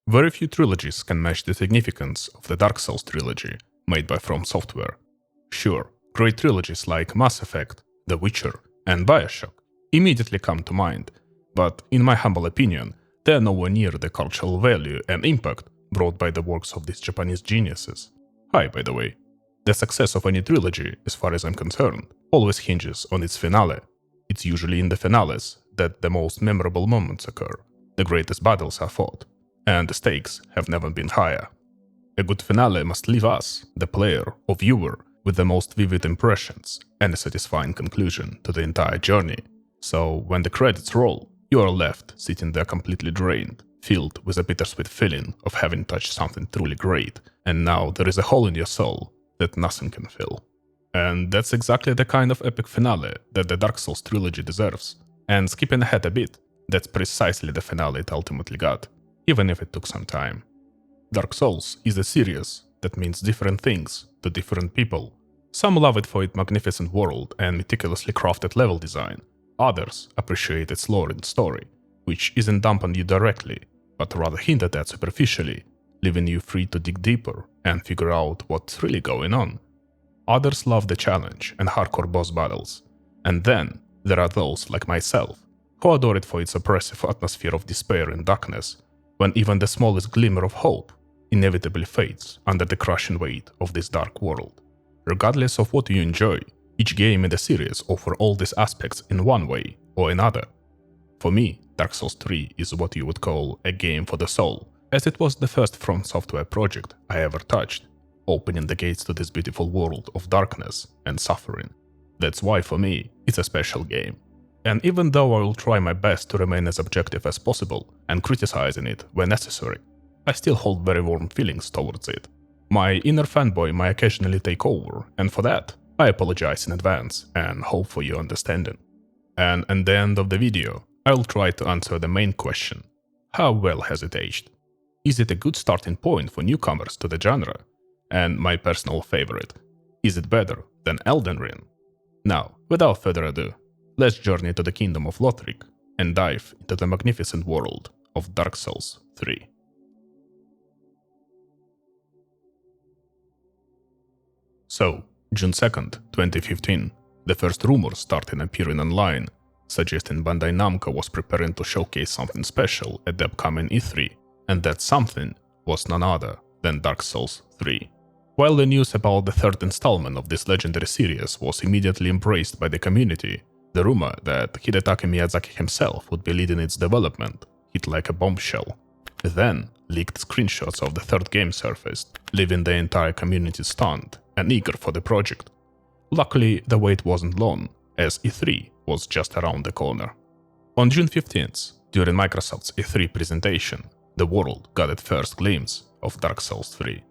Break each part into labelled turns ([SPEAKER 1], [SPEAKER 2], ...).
[SPEAKER 1] Very few trilogies can match the significance of the Dark Souls trilogy made by From Software. Sure, great trilogies like Mass Effect, The Witcher, and BioShock immediately come to mind, but in my humble opinion, they are nowhere near the cultural value and impact brought by the works of these Japanese geniuses. Hi, by the way. The success of any trilogy, as far as I'm concerned, always hinges on its finale. It's usually in the finales that the most memorable moments occur, the greatest battles are fought, and the stakes have never been higher. A good finale must leave us, the player or viewer, with the most vivid impressions and a satisfying conclusion to the entire journey. So when the credits roll, you are left sitting there completely drained, filled with a bittersweet feeling of having touched something truly great, and now there is a hole in your soul that nothing can fill. And that's exactly the kind of epic finale that the Dark Souls trilogy deserves. And skipping ahead a bit, that's precisely the finale it ultimately got, even if it took some time. Dark Souls is a series that means different things to different people. Some love it for its magnificent world and meticulously crafted level design. Others appreciate its lore and story, which isn't dumped on you directly, but rather hinted at superficially, leaving you free to dig deeper and figure out what's really going on. Others love the challenge and hardcore boss battles. And then there are those like myself, who adore it for its oppressive atmosphere of despair and darkness, when even the smallest glimmer of hope inevitably fades under the crushing weight of this dark world. Regardless of what you enjoy, each game in the series offers all these aspects in one way or another. For me, Dark Souls 3 is what you would call a game for the soul, as it was the first From Software project I ever touched, opening the gates to this beautiful world of darkness and suffering. That's why for me, it's a special game. And even though I will try my best to remain as objective as possible and criticizing it when necessary, I still hold very warm feelings towards it. My inner fanboy might occasionally take over, and for that, I apologize in advance and hope for your understanding. And at the end of the video, I will try to answer the main question: how well has it aged? Is it a good starting point for newcomers to the genre? And my personal favorite, is it better than Elden Ring? Now, without further ado, let's journey to the kingdom of Lothric and dive into the magnificent world of Dark Souls 3. So, June 2nd, 2015, the first rumors started appearing online, suggesting Bandai Namco was preparing to showcase something special at the upcoming E3, and that something was none other than Dark Souls 3. While the news about the third installment of this legendary series was immediately embraced by the community, the rumor that Hidetaka Miyazaki himself would be leading its development hit like a bombshell. Then, leaked screenshots of the third game surfaced, leaving the entire community stunned and eager for the project. Luckily, the wait wasn't long, as E3 was just around the corner. On June 15th, during Microsoft's E3 presentation, the world got its first glimpse of Dark Souls 3.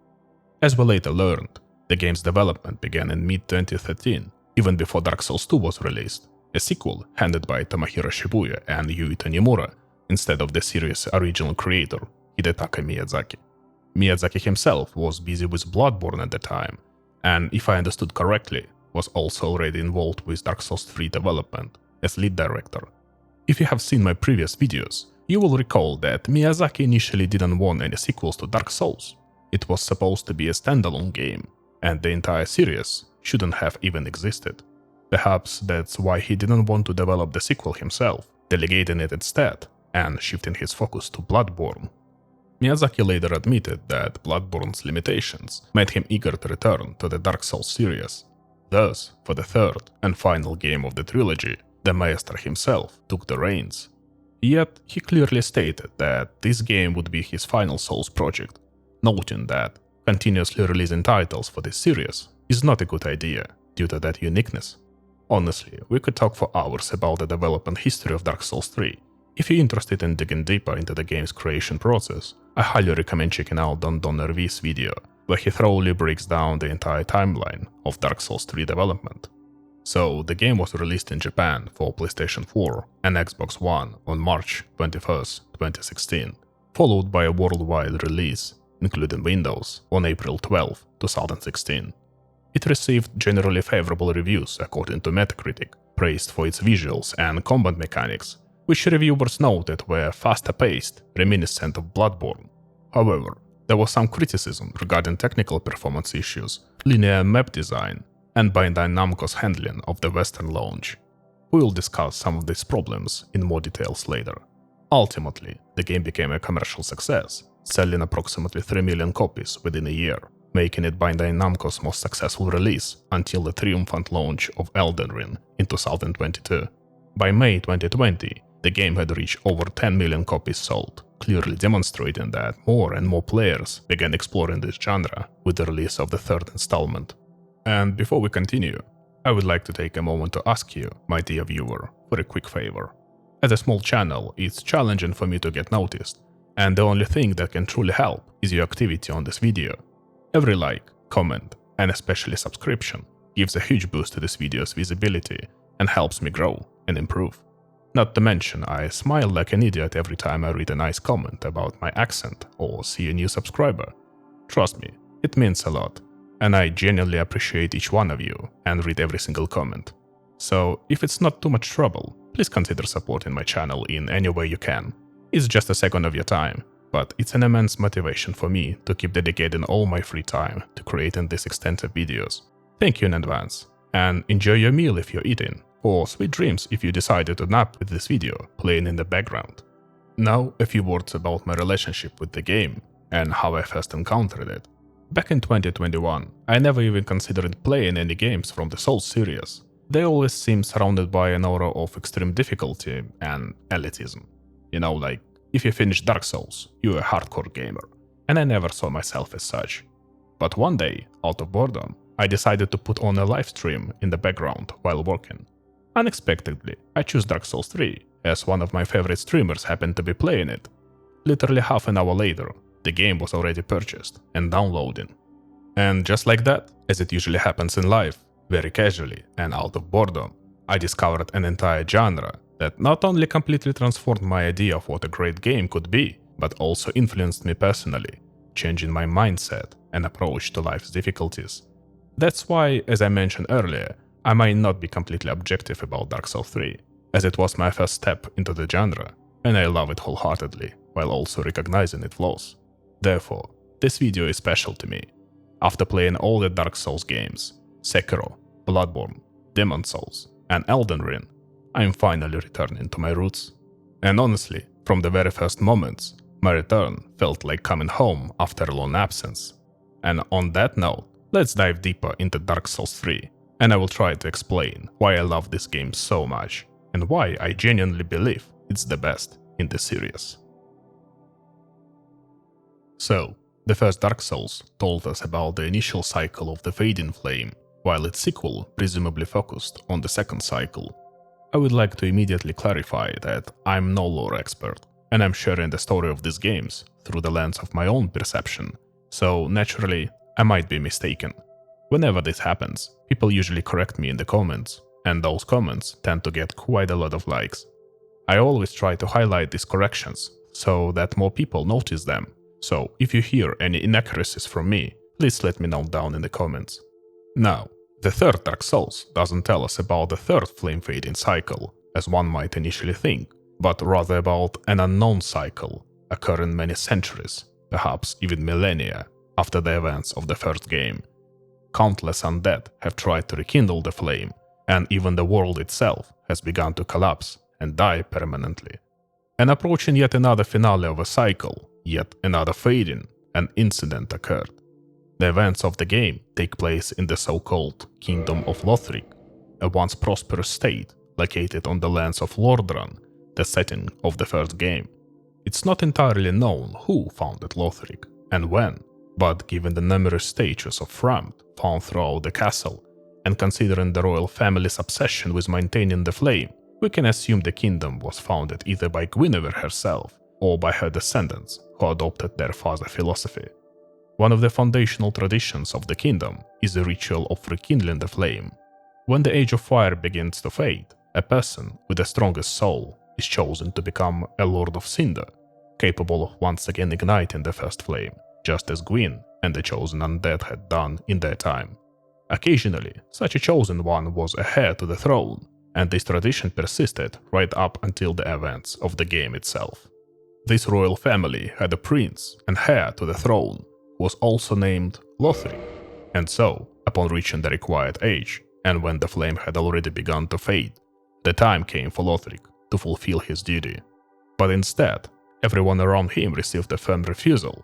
[SPEAKER 1] As we later learned, the game's development began in mid-2013, even before Dark Souls 2 was released, a sequel handed by Tomohiro Shibuya and Yui Tanimura instead of the series' original creator, Hidetaka Miyazaki. Miyazaki himself was busy with Bloodborne at the time, and if I understood correctly, was also already involved with Dark Souls 3 development as lead director. If you have seen my previous videos, you will recall that Miyazaki initially didn't want any sequels to Dark Souls. It was supposed to be a standalone game, and the entire series shouldn't have even existed. Perhaps that's why he didn't want to develop the sequel himself, delegating it instead and shifting his focus to Bloodborne. Miyazaki later admitted that Bloodborne's limitations made him eager to return to the Dark Souls series. Thus, for the third and final game of the trilogy, the master himself took the reins. Yet, he clearly stated that this game would be his final Souls project, noting that continuously releasing titles for this series is not a good idea due to that uniqueness. Honestly, we could talk for hours about the development history of Dark Souls 3. If you're interested in digging deeper into the game's creation process, I highly recommend checking out Don RV's video, where he thoroughly breaks down the entire timeline of Dark Souls 3 development. So, the game was released in Japan for PlayStation 4 and Xbox One on March 21st, 2016, followed by a worldwide release, including Windows, on April 12, 2016. It received generally favorable reviews according to Metacritic, praised for its visuals and combat mechanics, which reviewers noted were faster-paced, reminiscent of Bloodborne. However, there was some criticism regarding technical performance issues, linear map design, and Bandai Namco's handling of the Western launch. We will discuss some of these problems in more details later. Ultimately, the game became a commercial success, selling approximately 3 million copies within a year, making it Bandai Namco's most successful release until the triumphant launch of Elden Ring in 2022. By May 2020, the game had reached over 10 million copies sold, clearly demonstrating that more and more players began exploring this genre with the release of the third installment. And before we continue, I would like to take a moment to ask you, my dear viewer, for a quick favor. As a small channel, it's challenging for me to get noticed, and the only thing that can truly help is your activity on this video. Every like, comment, and especially subscription gives a huge boost to this video's visibility and helps me grow and improve. Not to mention, I smile like an idiot every time I read a nice comment about my accent or see a new subscriber. Trust me, it means a lot, and I genuinely appreciate each one of you and read every single comment. So if it's not too much trouble, please consider supporting my channel in any way you can. It's just a second of your time, but it's an immense motivation for me to keep dedicating all my free time to creating these extensive videos. Thank you in advance, and enjoy your meal if you're eating, or sweet dreams if you decided to nap with this video playing in the background. Now a few words about my relationship with the game and how I first encountered it. Back in 2021, I never even considered playing any games from the Souls series. They always seemed surrounded by an aura of extreme difficulty and elitism. You know, like, if you finish Dark Souls, you're a hardcore gamer, and I never saw myself as such. But one day, out of boredom, I decided to put on a live stream in the background while working. Unexpectedly, I chose Dark Souls 3, as one of my favorite streamers happened to be playing it. Literally half an hour later, the game was already purchased and downloading. And just like that, as it usually happens in life, very casually and out of boredom, I discovered an entire genre that not only completely transformed my idea of what a great game could be, but also influenced me personally, changing my mindset and approach to life's difficulties. That's why, as I mentioned earlier, I might not be completely objective about Dark Souls 3, as it was my first step into the genre, and I love it wholeheartedly, while also recognizing its flaws. Therefore, this video is special to me. After playing all the Dark Souls games, Sekiro, Bloodborne, Demon Souls, and Elden Ring, I am finally returning to my roots. And honestly, from the very first moments, my return felt like coming home after a long absence. And on that note, let's dive deeper into Dark Souls 3, and I will try to explain why I love this game so much, and why I genuinely believe it's the best in the series. So, the first Dark Souls told us about the initial cycle of the fading flame, while its sequel presumably focused on the second cycle. I would like to immediately clarify that I'm no lore expert, and I'm sharing the story of these games through the lens of my own perception, so naturally, I might be mistaken. Whenever this happens, people usually correct me in the comments, and those comments tend to get quite a lot of likes. I always try to highlight these corrections so that more people notice them, so if you hear any inaccuracies from me, please let me know down in the comments. Now, the third Dark Souls doesn't tell us about the third flame fading cycle, as one might initially think, but rather about an unknown cycle, occurring many centuries, perhaps even millennia, after the events of the first game. Countless undead have tried to rekindle the flame, and even the world itself has begun to collapse and die permanently. And approaching yet another finale of a cycle, yet another fading, an incident occurred. The events of the game take place in the so-called Kingdom of Lothric, a once prosperous state located on the lands of Lordran, the setting of the first game. It's not entirely known who founded Lothric and when, but given the numerous statues of Thramt found throughout the castle, and considering the royal family's obsession with maintaining the flame, we can assume the kingdom was founded either by Guinevere herself or by her descendants who adopted their father's philosophy. One of the foundational traditions of the kingdom is the ritual of rekindling the flame. When the Age of Fire begins to fade, a person with the strongest soul is chosen to become a Lord of Cinder, capable of once again igniting the first flame, just as Gwyn and the chosen undead had done in their time. Occasionally, such a chosen one was a heir to the throne, and this tradition persisted right up until the events of the game itself. This royal family had a prince and heir to the throne, who was also named Lothric. And so, upon reaching the required age, and when the flame had already begun to fade, the time came for Lothric to fulfill his duty. But instead, everyone around him received a firm refusal.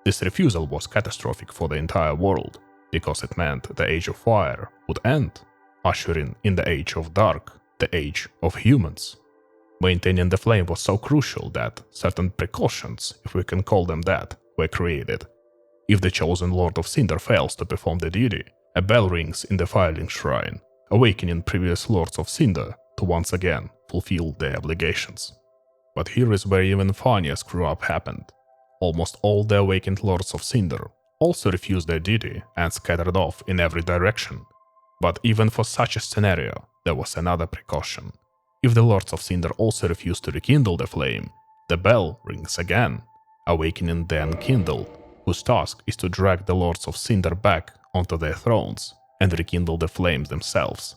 [SPEAKER 1] This refusal was catastrophic for the entire world, because it meant the Age of Fire would end, ushering in the Age of Dark, the Age of Humans. Maintaining the flame was so crucial that certain precautions, if we can call them that, were created. If the chosen Lord of Cinder fails to perform the duty, a bell rings in the Firelink Shrine, awakening previous Lords of Cinder to once again fulfill their obligations. But here is where even funnier screw-up happened. Almost all the awakened Lords of Cinder also refused their duty and scattered off in every direction. But even for such a scenario, there was another precaution. If the Lords of Cinder also refuse to rekindle the flame, the bell rings again, awakening the Unkindled, whose task is to drag the Lords of Cinder back onto their thrones and rekindle the flames themselves.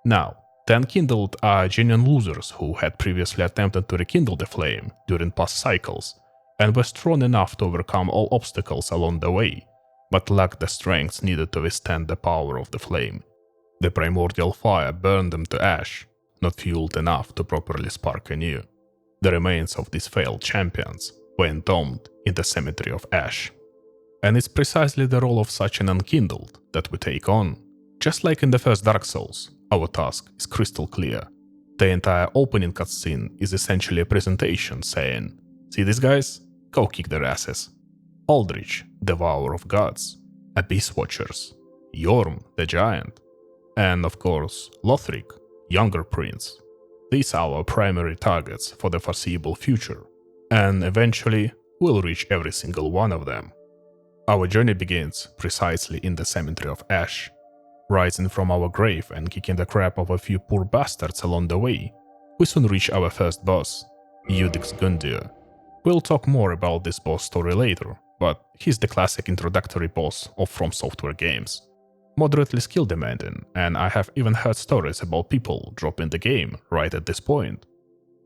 [SPEAKER 1] Now, the Unkindled are genuine losers who had previously attempted to rekindle the flame during past cycles, and were strong enough to overcome all obstacles along the way, but lacked the strength needed to withstand the power of the flame. The primordial fire burned them to ash, not fueled enough to properly spark anew. The remains of these failed champions were entombed in the cemetery of ash. And it's precisely the role of such an Unkindled that we take on. Just like in the first Dark Souls, our task is crystal clear. The entire opening cutscene is essentially a presentation saying, "See these guys? Go kick their asses." Aldrich, Devourer of Gods, Abyss Watchers, Yhorm The Giant, and of course Lothric, Younger Prince. These are our primary targets for the foreseeable future, and eventually we'll reach every single one of them. Our journey begins precisely in the Cemetery of Ash. Rising from our grave and kicking the crap of a few poor bastards along the way, we soon reach our first boss, Yhorm Gundyr. We'll talk more about this boss story later, but he's the classic introductory boss of From Software games. Moderately skill demanding, and I have even heard stories about people dropping the game right at this point.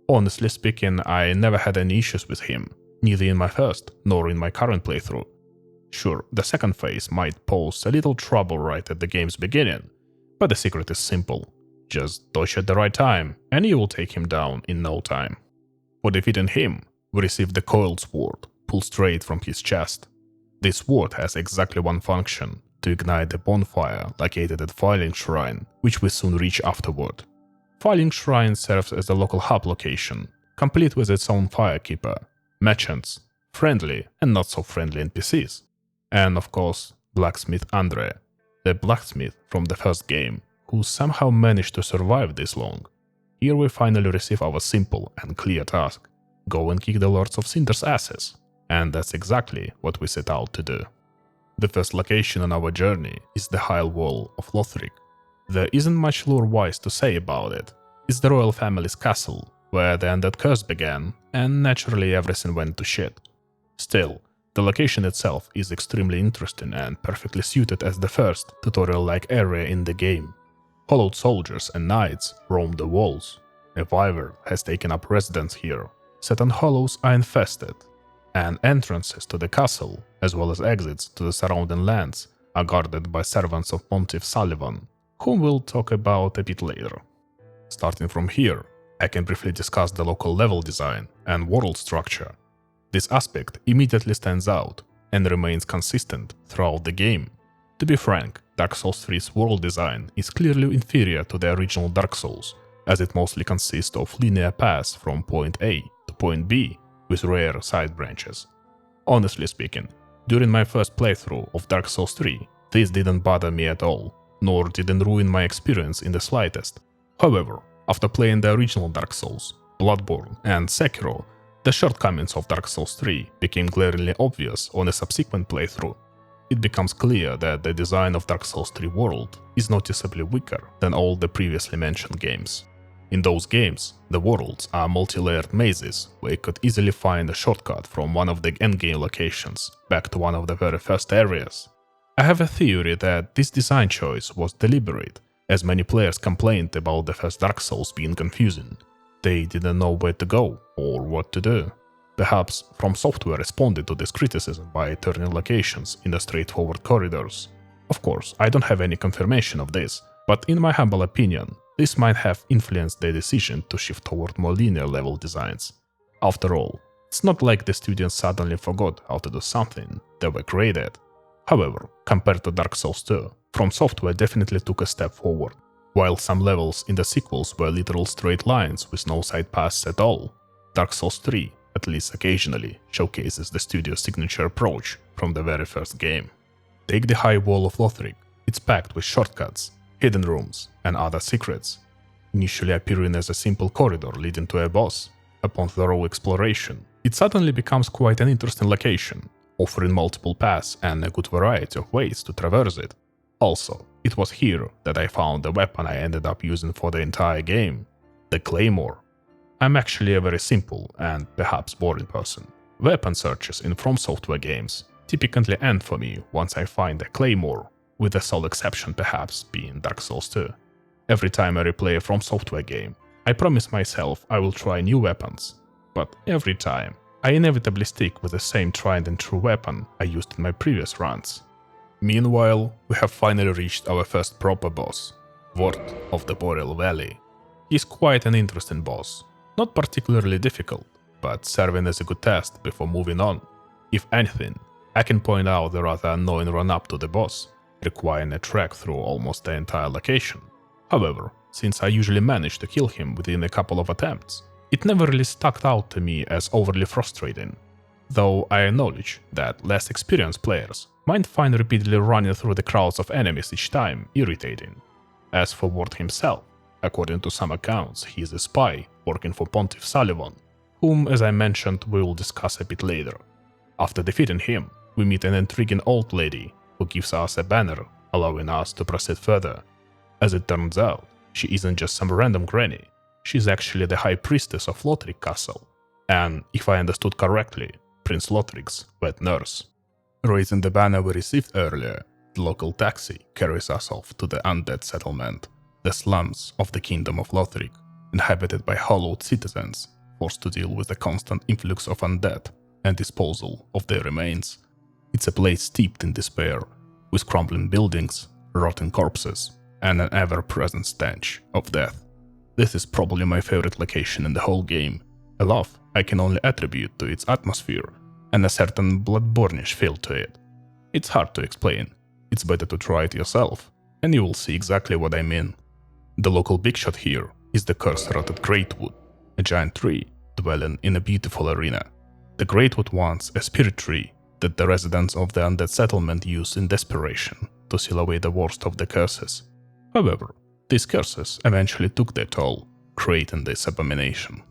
[SPEAKER 1] Honestly speaking, I never had any issues with him, neither in my first nor in my current playthrough. Sure, the second phase might pose a little trouble right at the game's beginning, but the secret is simple. Just dodge at the right time, and you will take him down in no time. For defeating him, we receive the Coiled Sword, pulled straight from his chest. This sword has exactly one function, to ignite the bonfire located at Firelink Shrine, which we soon reach afterward. Firelink Shrine serves as a local hub location, complete with its own firekeeper, merchants, friendly and not so friendly NPCs, and of course Blacksmith Andre, the blacksmith from the first game, who somehow managed to survive this long. Here we finally receive our simple and clear task: go and kick the Lords of Cinder's asses, and that's exactly what we set out to do. The first location on our journey is the High Wall of Lothric. There isn't much lore-wise to say about it. It's the royal family's castle, where the Undead Curse began, and naturally everything went to shit. Still, the location itself is extremely interesting and perfectly suited as the first tutorial-like area in the game. Hollowed soldiers and knights roam the walls. A wyvern has taken up residence here. Certain hollows are infested, and entrances to the castle, as well as exits to the surrounding lands, are guarded by servants of Pontiff Sullivan, whom we'll talk about a bit later. Starting from here, I can briefly discuss the local level design and world structure. This aspect immediately stands out and remains consistent throughout the game. To be frank, Dark Souls 3's world design is clearly inferior to the original Dark Souls, as it mostly consists of linear paths from point A to point B, with rare side branches. Honestly speaking, during my first playthrough of Dark Souls 3, this didn't bother me at all, nor didn't ruin my experience in the slightest. However, after playing the original Dark Souls, Bloodborne and Sekiro, the shortcomings of Dark Souls 3 became glaringly obvious on a subsequent playthrough. It becomes clear that the design of Dark Souls 3 world is noticeably weaker than all the previously mentioned games. In those games, the worlds are multi-layered mazes where you could easily find a shortcut from one of the endgame locations back to one of the very first areas. I have a theory that this design choice was deliberate, as many players complained about the first Dark Souls being confusing. They didn't know where to go or what to do. Perhaps From Software responded to this criticism by turning locations into straightforward corridors. Of course, I don't have any confirmation of this, but in my humble opinion, this might have influenced their decision to shift toward more linear level designs. After all, it's not like the studios suddenly forgot how to do something they were great at. However, compared to Dark Souls 2, From Software definitely took a step forward. While some levels in the sequels were literal straight lines with no side paths at all, Dark Souls 3, at least occasionally, showcases the studio's signature approach from the very first game. Take the High Wall of Lothric. It's packed with shortcuts, hidden rooms, and other secrets. Initially appearing as a simple corridor leading to a boss, upon thorough exploration, it suddenly becomes quite an interesting location, offering multiple paths and a good variety of ways to traverse it. Also, it was here that I found the weapon I ended up using for the entire game, the Claymore. I'm actually a very simple and perhaps boring person. Weapon searches in From Software games typically end for me once I find a Claymore, with the sole exception perhaps being Dark Souls 2. Every time I replay a From Software game, I promise myself I will try new weapons, but every time, I inevitably stick with the same tried and true weapon I used in my previous runs. Meanwhile, we have finally reached our first proper boss, Ward of the Boreal Valley. He's quite an interesting boss, not particularly difficult, but serving as a good test before moving on. If anything, I can point out the rather annoying run-up to the boss, requiring a trek through almost the entire location. However, since I usually manage to kill him within a couple of attempts, it never really stuck out to me as overly frustrating, though I acknowledge that less experienced players might find repeatedly running through the crowds of enemies each time irritating. As for Ward himself, according to some accounts, he is a spy working for Pontiff Sullivan, whom, as I mentioned, we will discuss a bit later. After defeating him, we meet an intriguing old lady who gives us a banner, allowing us to proceed further. As it turns out, she isn't just some random granny, she's actually the High Priestess of Lothric Castle, and, if I understood correctly, Prince Lothric's wet nurse. Raising the banner we received earlier, the local taxi carries us off to the undead settlement, the slums of the Kingdom of Lothric, inhabited by hollowed citizens, forced to deal with the constant influx of undead and disposal of their remains. It's a place steeped in despair, with crumbling buildings, rotting corpses, and an ever-present stench of death. This is probably my favorite location in the whole game, a love I can only attribute to its atmosphere and a certain bloodbornish feel to it. It's hard to explain, it's better to try it yourself, and you will see exactly what I mean. The local big shot here is the curse-rotted Greatwood, a giant tree dwelling in a beautiful arena. The Greatwood once a spirit tree that the residents of the undead settlement used in desperation to seal away the worst of the curses. However, these curses eventually took their toll, creating this abomination.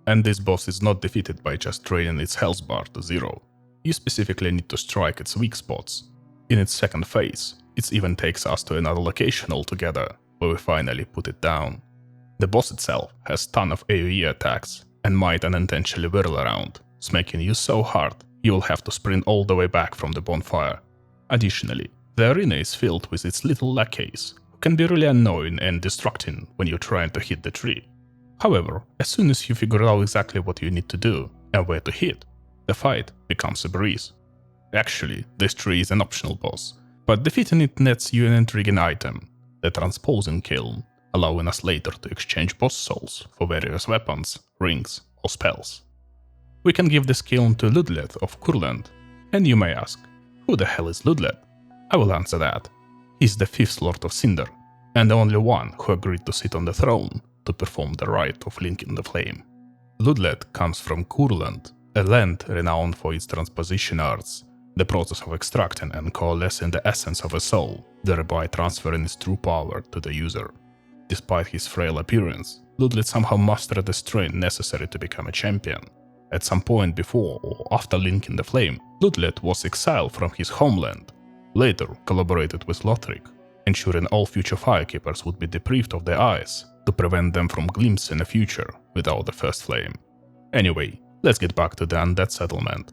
[SPEAKER 1] And this boss is not defeated by just training its health bar to 0. You specifically need to strike its weak spots. In its second phase, it even takes us to another location altogether, where we finally put it down. The boss itself has ton of AoE attacks, and might unintentionally whirl around, smacking you so hard you will have to sprint all the way back from the bonfire. Additionally, the arena is filled with its little lackeys, who can be really annoying and distracting when you're trying to hit the tree. However, as soon as you figure out exactly what you need to do and where to hit, the fight becomes a breeze. Actually, this tree is an optional boss, but defeating it nets you an intriguing item, the Transposing Kiln, allowing us later to exchange boss souls for various weapons, rings, or spells. We can give this kiln to Ludlet of Kurland, and you may ask, who the hell is Ludlet? I will answer that. He's the 5th Lord of Cinder, and the only one who agreed to sit on the throne to perform the rite of linking the flame. Ludlet comes from Kurland, a land renowned for its transposition arts, the process of extracting and coalescing the essence of a soul, thereby transferring its true power to the user. Despite his frail appearance, Ludlet somehow mastered the strength necessary to become a champion. At some point before or after linking the flame, Ludlet was exiled from his homeland, later collaborated with Lothric, ensuring all future firekeepers would be deprived of their eyes to prevent them from glimpsing a future without the first flame. Anyway, let's get back to the undead settlement.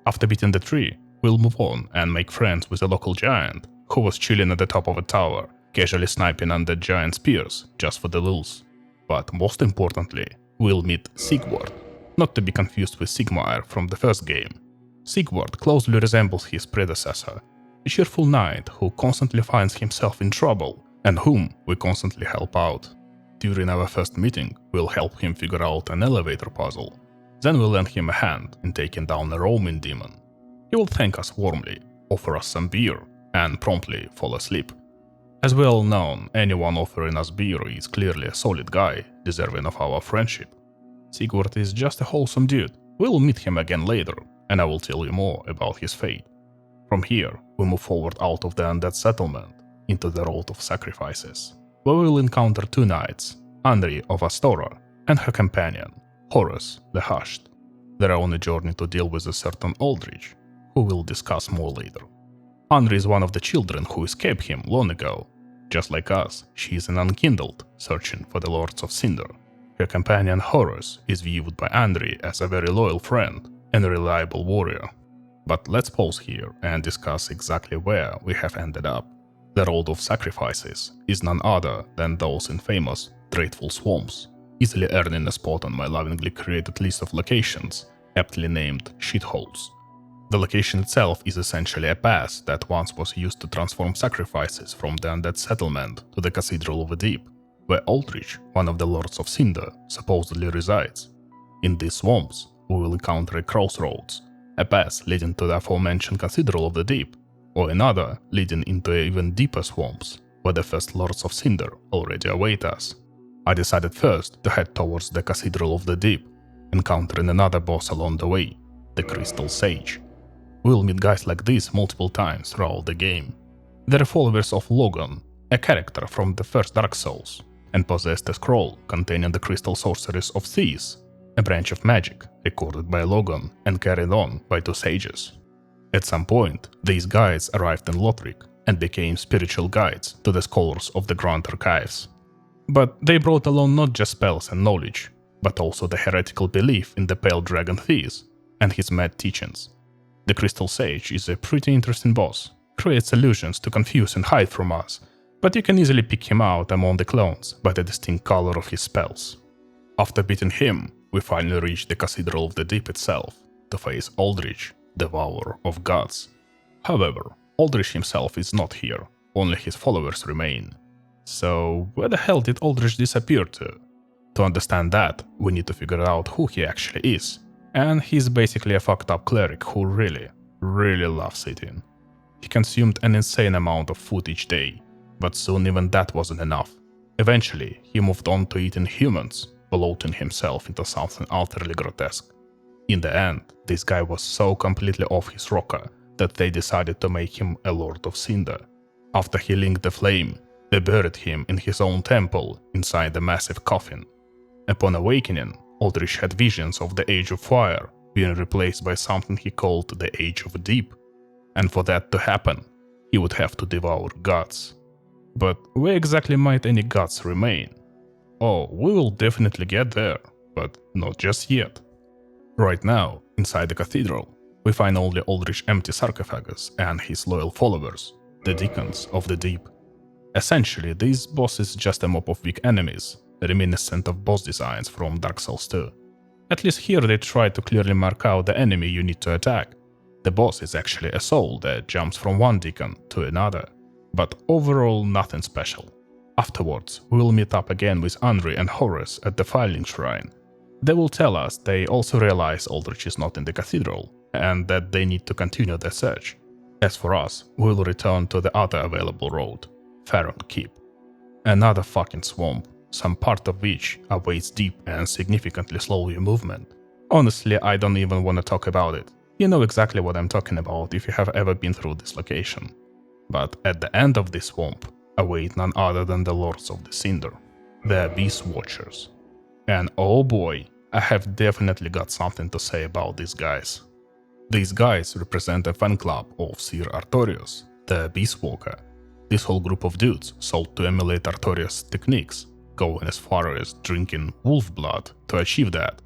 [SPEAKER 1] After beating the tree, we'll move on and make friends with a local giant who was chilling at the top of a tower, casually sniping undead giant spears just for the lulz. But most importantly, we'll meet Sigward, not to be confused with Sigmar from the first game. Sigvard closely resembles his predecessor, a cheerful knight who constantly finds himself in trouble and whom we constantly help out. During our first meeting, we'll help him figure out an elevator puzzle. Then we'll lend him a hand in taking down a roaming demon. He will thank us warmly, offer us some beer, and promptly fall asleep. As well known, anyone offering us beer is clearly a solid guy, deserving of our friendship. Sigurd is just a wholesome dude. We'll meet him again later, and I will tell you more about his fate. From here, we move forward out of the undead settlement, into the Road of Sacrifices, where we will encounter two knights, Anri of Astora and her companion, Horus the Hushed. They're on a journey to deal with a certain Aldrich, who we'll discuss more later. Anri is one of the children who escaped him long ago. Just like us, she is an unkindled, searching for the Lords of Cinder. Her companion Horus is viewed by Anri as a very loyal friend and a reliable warrior. But let's pause here and discuss exactly where we have ended up. The Road of Sacrifices is none other than those infamous Dreadful Swamps, easily earning a spot on my lovingly created list of locations, aptly named shitholes. The location itself is essentially a pass that once was used to transform sacrifices from the undead settlement to the Cathedral of the Deep, where Aldrich, one of the Lords of Cinder, supposedly resides. In these swamps, we will encounter a crossroads, a pass leading to the aforementioned Cathedral of the Deep, or another leading into even deeper swamps, where the first Lords of Cinder already await us. I decided first to head towards the Cathedral of the Deep, encountering another boss along the way, the Crystal Sage. We'll meet guys like this multiple times throughout the game. They're followers of Logan, a character from the first Dark Souls, and possessed a scroll containing the crystal sorceries of Thieves, a branch of magic recorded by Logan and carried on by two sages. At some point, these guides arrived in Lothric and became spiritual guides to the scholars of the Grand Archives. But they brought along not just spells and knowledge, but also the heretical belief in the Pale Dragon Thieves and his mad teachings. The Crystal Sage is a pretty interesting boss, creates illusions to confuse and hide from us, but you can easily pick him out among the clones by the distinct color of his spells. After beating him, we finally reach the Cathedral of the Deep itself, to face Aldrich, Devourer of Gods. However, Aldrich himself is not here, only his followers remain. So where the hell did Aldrich disappear to? To understand that, we need to figure out who he actually is. And he's basically a fucked up cleric who really loves eating. He consumed an insane amount of food each day, but soon even that wasn't enough. Eventually, he moved on to eating humans, bloating himself into something utterly grotesque. In the end, this guy was so completely off his rocker that they decided to make him a Lord of Cinder. After he linked the flame, they buried him in his own temple inside a massive coffin. Upon awakening, Aldrich had visions of the Age of Fire being replaced by something he called the Age of Deep, and for that to happen, he would have to devour gods. But where exactly might any gods remain? Oh, we will definitely get there, but not just yet. Right now, inside the cathedral, we find only Aldrich's empty sarcophagus and his loyal followers, the Deacons of the Deep. Essentially, this boss is just a mob of weak enemies, reminiscent of boss designs from Dark Souls 2. At least here they try to clearly mark out the enemy you need to attack. The boss is actually a soul that jumps from one deacon to another, but overall nothing special. Afterwards, we will meet up again with Anri and Horus at the Filing Shrine. They will tell us they also realize Aldrich is not in the cathedral, and that they need to continue their search. As for us, we will return to the other available road, Faron Keep. Another fucking swamp, some part of which awaits deep and significantly slow your movement. Honestly, I don't even want to talk about it. You know exactly what I'm talking about if you have ever been through this location. But at the end of this swamp, await none other than the Lords of the Cinder, the Abyss Watchers. And oh boy, I have definitely got something to say about these guys. These guys represent a fan club of Sir Artorius, the Abyss Walker. This whole group of dudes sought to emulate Artorius' techniques, going as far as drinking wolf blood to achieve that.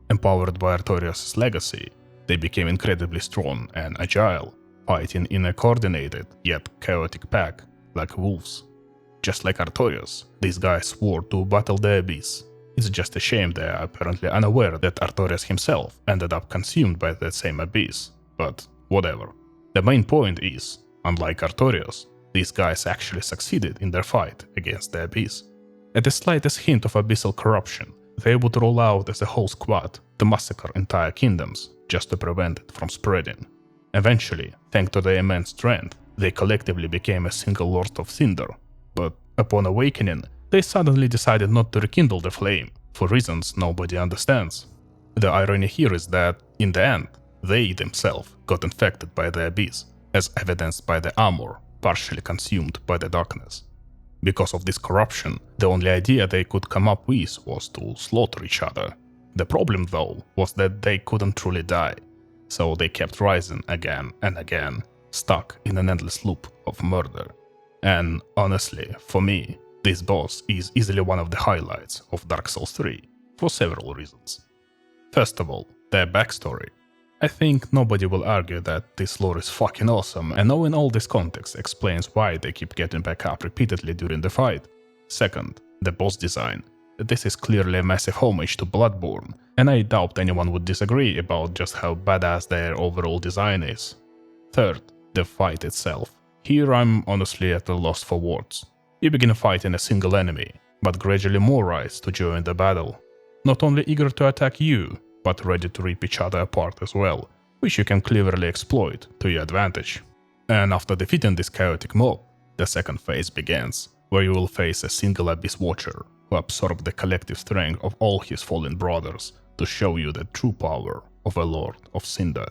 [SPEAKER 1] Empowered by Artorius' legacy, they became incredibly strong and agile, fighting in a coordinated yet chaotic pack like wolves. Just like Artorius, these guys swore to battle the Abyss, It's just a shame they are apparently unaware that Artorias himself ended up consumed by that same abyss, but whatever. The main point is, unlike Artorias, these guys actually succeeded in their fight against the abyss. At the slightest hint of abyssal corruption, they would roll out as a whole squad to massacre entire kingdoms just to prevent it from spreading. Eventually, thanks to their immense strength, they collectively became a single Lord of Cinder, but upon awakening, they suddenly decided not to rekindle the flame, for reasons nobody understands. The irony here is that, in the end, they themselves got infected by the abyss, as evidenced by the armor partially consumed by the darkness. Because of this corruption, the only idea they could come up with was to slaughter each other. The problem, though, was that they couldn't truly die, so they kept rising again and again, stuck in an endless loop of murder. And honestly, for me, this boss is easily one of the highlights of Dark Souls 3, for several reasons. First of all, their backstory. I think nobody will argue that this lore is fucking awesome, and knowing all this context explains why they keep getting back up repeatedly during the fight. Second, the boss design. This is clearly a massive homage to Bloodborne, and I doubt anyone would disagree about just how badass their overall design is. Third, the fight itself. Here I'm honestly at a loss for words. You begin fighting a single enemy, but gradually more rise to join the battle. Not only eager to attack you, but ready to rip each other apart as well, which you can cleverly exploit to your advantage. And after defeating this chaotic mob, the second phase begins, where you will face a single Abyss Watcher who absorbs the collective strength of all his fallen brothers to show you the true power of a Lord of Cinder.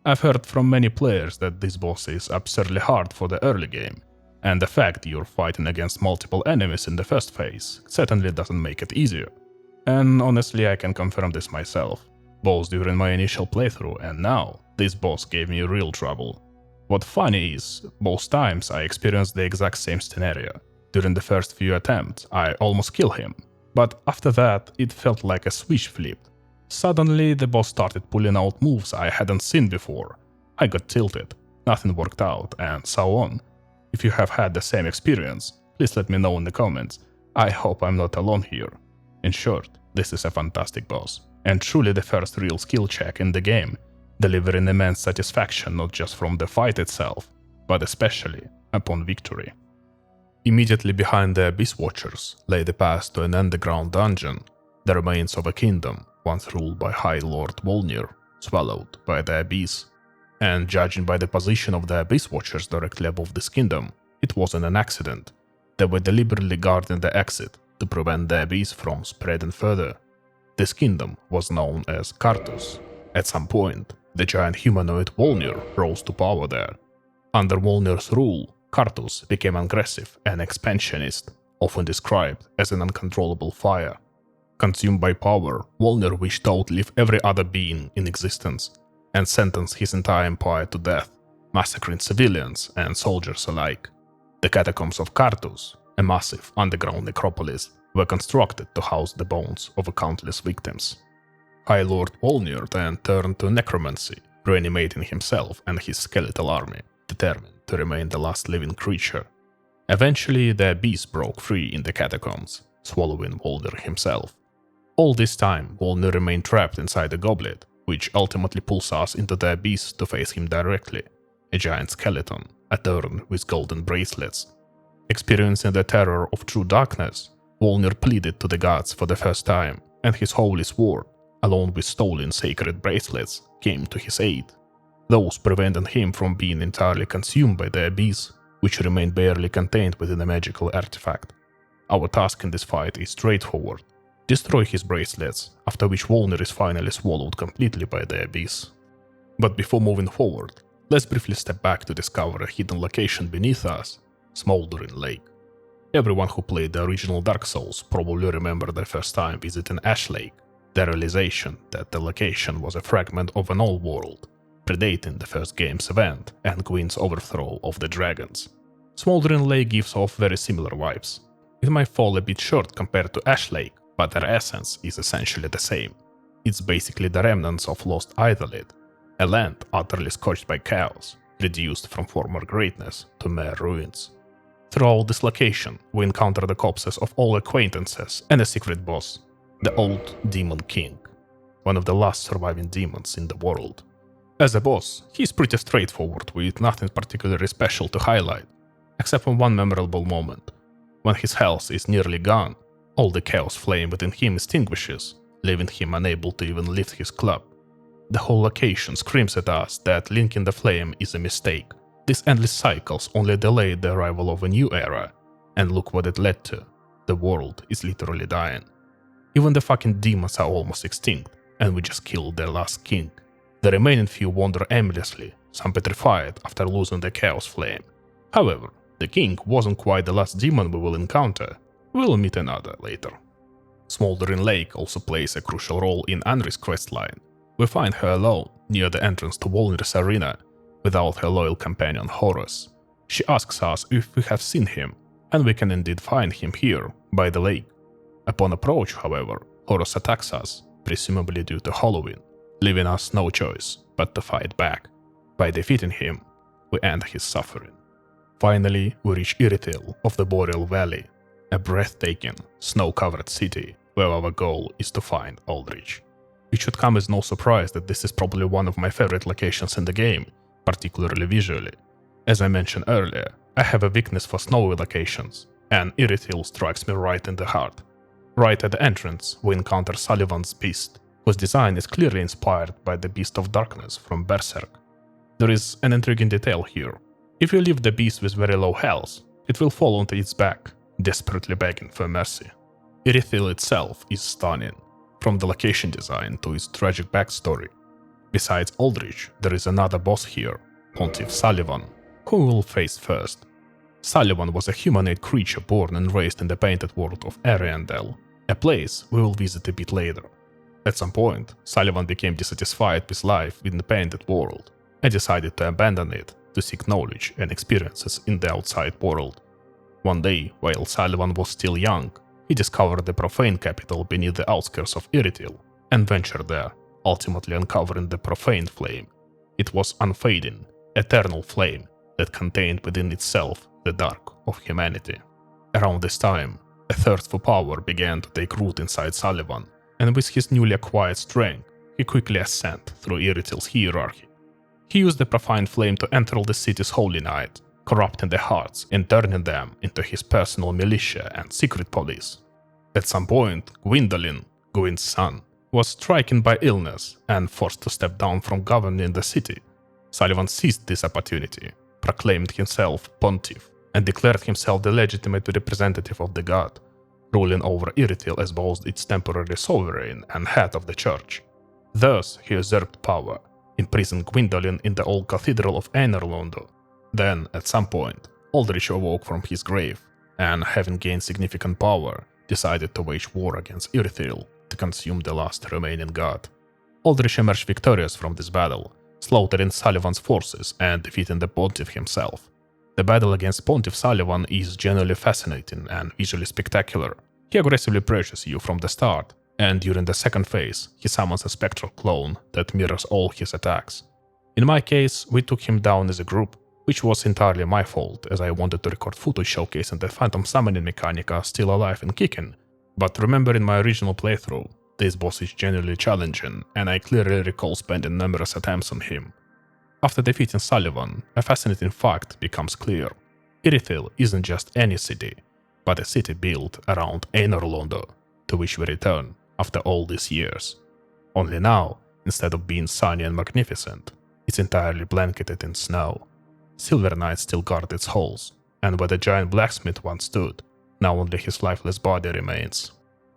[SPEAKER 1] I've heard from many players that this boss is absurdly hard for the early game, and the fact you're fighting against multiple enemies in the first phase certainly doesn't make it easier. And honestly, I can confirm this myself, both during my initial playthrough and now, this boss gave me real trouble. What funny is, both times I experienced the exact same scenario. During the first few attempts, I almost killed him, but after that, it felt like a switch flipped. Suddenly, the boss started pulling out moves I hadn't seen before. I got tilted, nothing worked out, and so on. If you have had the same experience, please let me know in the comments. I hope I'm not alone here. In short, this is a fantastic boss, and truly the first real skill check in the game, delivering immense satisfaction not just from the fight itself, but especially upon victory. Immediately behind the Abyss Watchers lay the path to an underground dungeon, the remains of a kingdom once ruled by High Lord Volnir, swallowed by the Abyss. And judging by the position of the Abyss Watchers directly above this kingdom, it wasn't an accident. They were deliberately guarding the exit to prevent the Abyss from spreading further. This kingdom was known as Karthus. At some point, the giant humanoid Volnir rose to power there. Under Volnir's rule, Karthus became aggressive and expansionist, often described as an uncontrollable fire. Consumed by power, Volnir wished to outlive every other being in existence, and sentenced his entire empire to death, massacring civilians and soldiers alike. The catacombs of Karthus, a massive underground necropolis, were constructed to house the bones of countless victims. High Lord Volnir then turned to necromancy, reanimating himself and his skeletal army, determined to remain the last living creature. Eventually, the Abyss broke free in the catacombs, swallowing Volnir himself. All this time, Volnir remained trapped inside the goblet, which ultimately pulls us into the Abyss to face him directly, a giant skeleton, adorned with golden bracelets. Experiencing the terror of true darkness, Volnir pleaded to the gods for the first time, and his holy sword, along with stolen sacred bracelets, came to his aid. Those prevented him from being entirely consumed by the Abyss, which remained barely contained within a magical artifact. Our task in this fight is straightforward: destroy his bracelets, after which Volnir is finally swallowed completely by the Abyss. But before moving forward, let's briefly step back to discover a hidden location beneath us, Smoldering Lake. Everyone who played the original Dark Souls probably remember their first time visiting Ash Lake, the realization that the location was a fragment of an old world, predating the first game's event and Gwyn's overthrow of the dragons. Smoldering Lake gives off very similar vibes. It might fall a bit short compared to Ash Lake, but their essence is essentially the same. It's basically the remnants of lost Idolid, a land utterly scorched by chaos, reduced from former greatness to mere ruins. Throughout this location, we encounter the corpses of all acquaintances and a secret boss. the Old Demon King, one of the last surviving demons in the world. As a boss, he's pretty straightforward with nothing particularly special to highlight, except for one memorable moment. When his health is nearly gone, all the chaos flame within him extinguishes, leaving him unable to even lift his club. The whole location screams at us that linking the flame is a mistake. These endless cycles only delayed the arrival of a new era, and look what it led to. The world is literally dying. Even the fucking demons are almost extinct, and we just killed their last king. The remaining few wander aimlessly, some petrified after losing the chaos flame. However, the king wasn't quite the last demon we will encounter. We'll meet another later. Smoldering Lake also plays a crucial role in Anri's questline. We find her alone, near the entrance to Volnir's arena, without her loyal companion Horus. She asks us if we have seen him, and we can indeed find him here, by the lake. Upon approach, however, Horus attacks us, presumably due to Halloween, leaving us no choice but to fight back. By defeating him, we end his suffering. Finally, we reach Irithyll of the Boreal Valley, a breathtaking, snow-covered city where our goal is to find Aldrich. It should come as no surprise that this is probably one of my favorite locations in the game, particularly visually. As I mentioned earlier, I have a weakness for snowy locations, and Irithyll strikes me right in the heart. Right at the entrance, we encounter Sullivan's Beast, whose design is clearly inspired by the Beast of Darkness from Berserk. There is an intriguing detail here. If you leave the beast with very low health, it will fall onto its back, desperately begging for mercy. Irithyll itself is stunning, from the location design to its tragic backstory. Besides Aldrich, there is another boss here, Pontiff Sullivan, who we will face first. Sullivan was a humanoid creature born and raised in the painted world of Ariandel, a place we will visit a bit later. At some point, Sullivan became dissatisfied with life in the painted world and decided to abandon it to seek knowledge and experiences in the outside world. One day, while Sullivan was still young, he discovered the profane capital beneath the outskirts of Irithyll and ventured there, ultimately uncovering the profane flame. It was unfading, eternal flame that contained within itself the dark of humanity. Around this time, a thirst for power began to take root inside Sullivan, and with his newly acquired strength, he quickly ascended through Irithyll's hierarchy. He used the profane flame to enter the city's holy night, corrupting the hearts and turning them into his personal militia and secret police. At some point, Gwyndolin, Gwyn's son, was stricken by illness and forced to step down from governing the city. Sullivan seized this opportunity, proclaimed himself pontiff, and declared himself the legitimate representative of the god, ruling over Irithyll as both its temporary sovereign and head of the church. Thus, he usurped power, imprisoned Gwyndolin in the old cathedral of Einar. Then, at some point, Aldrich awoke from his grave, and having gained significant power, decided to wage war against Irithyll to consume the last remaining god. Aldrich emerged victorious from this battle, slaughtering Sullivan's forces and defeating the Pontiff himself. The battle against Pontiff Sullivan is genuinely fascinating and visually spectacular. He aggressively pressures you from the start, and during the second phase, he summons a spectral clone that mirrors all his attacks. In my case, we took him down as a group, which was entirely my fault, as I wanted to record footage showcasing the phantom summoning mechanic are still alive and kicking. But remembering my original playthrough, this boss is genuinely challenging, and I clearly recall spending numerous attempts on him. After defeating Sullivan, a fascinating fact becomes clear. Irithyll isn't just any city, but a city built around Einar, to which we return after all these years. Only now, instead of being sunny and magnificent, it's entirely blanketed in snow. Silver Knight still guards its halls, and where the giant blacksmith once stood, now only his lifeless body remains.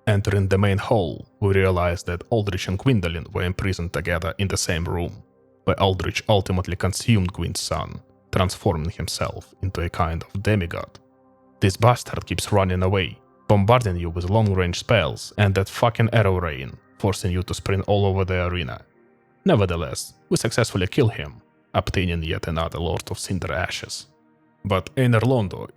[SPEAKER 1] Entering the main hall, we realize that Aldrich and Gwyndolin were imprisoned together in the same room, where Aldrich ultimately consumed Gwyn's son, transforming himself into a kind of demigod. This bastard keeps running away, bombarding you with long-range spells and that fucking arrow rain, forcing you to sprint all over the arena. Nevertheless, we successfully kill him, obtaining yet another Lord of Cinder Ashes. But Einar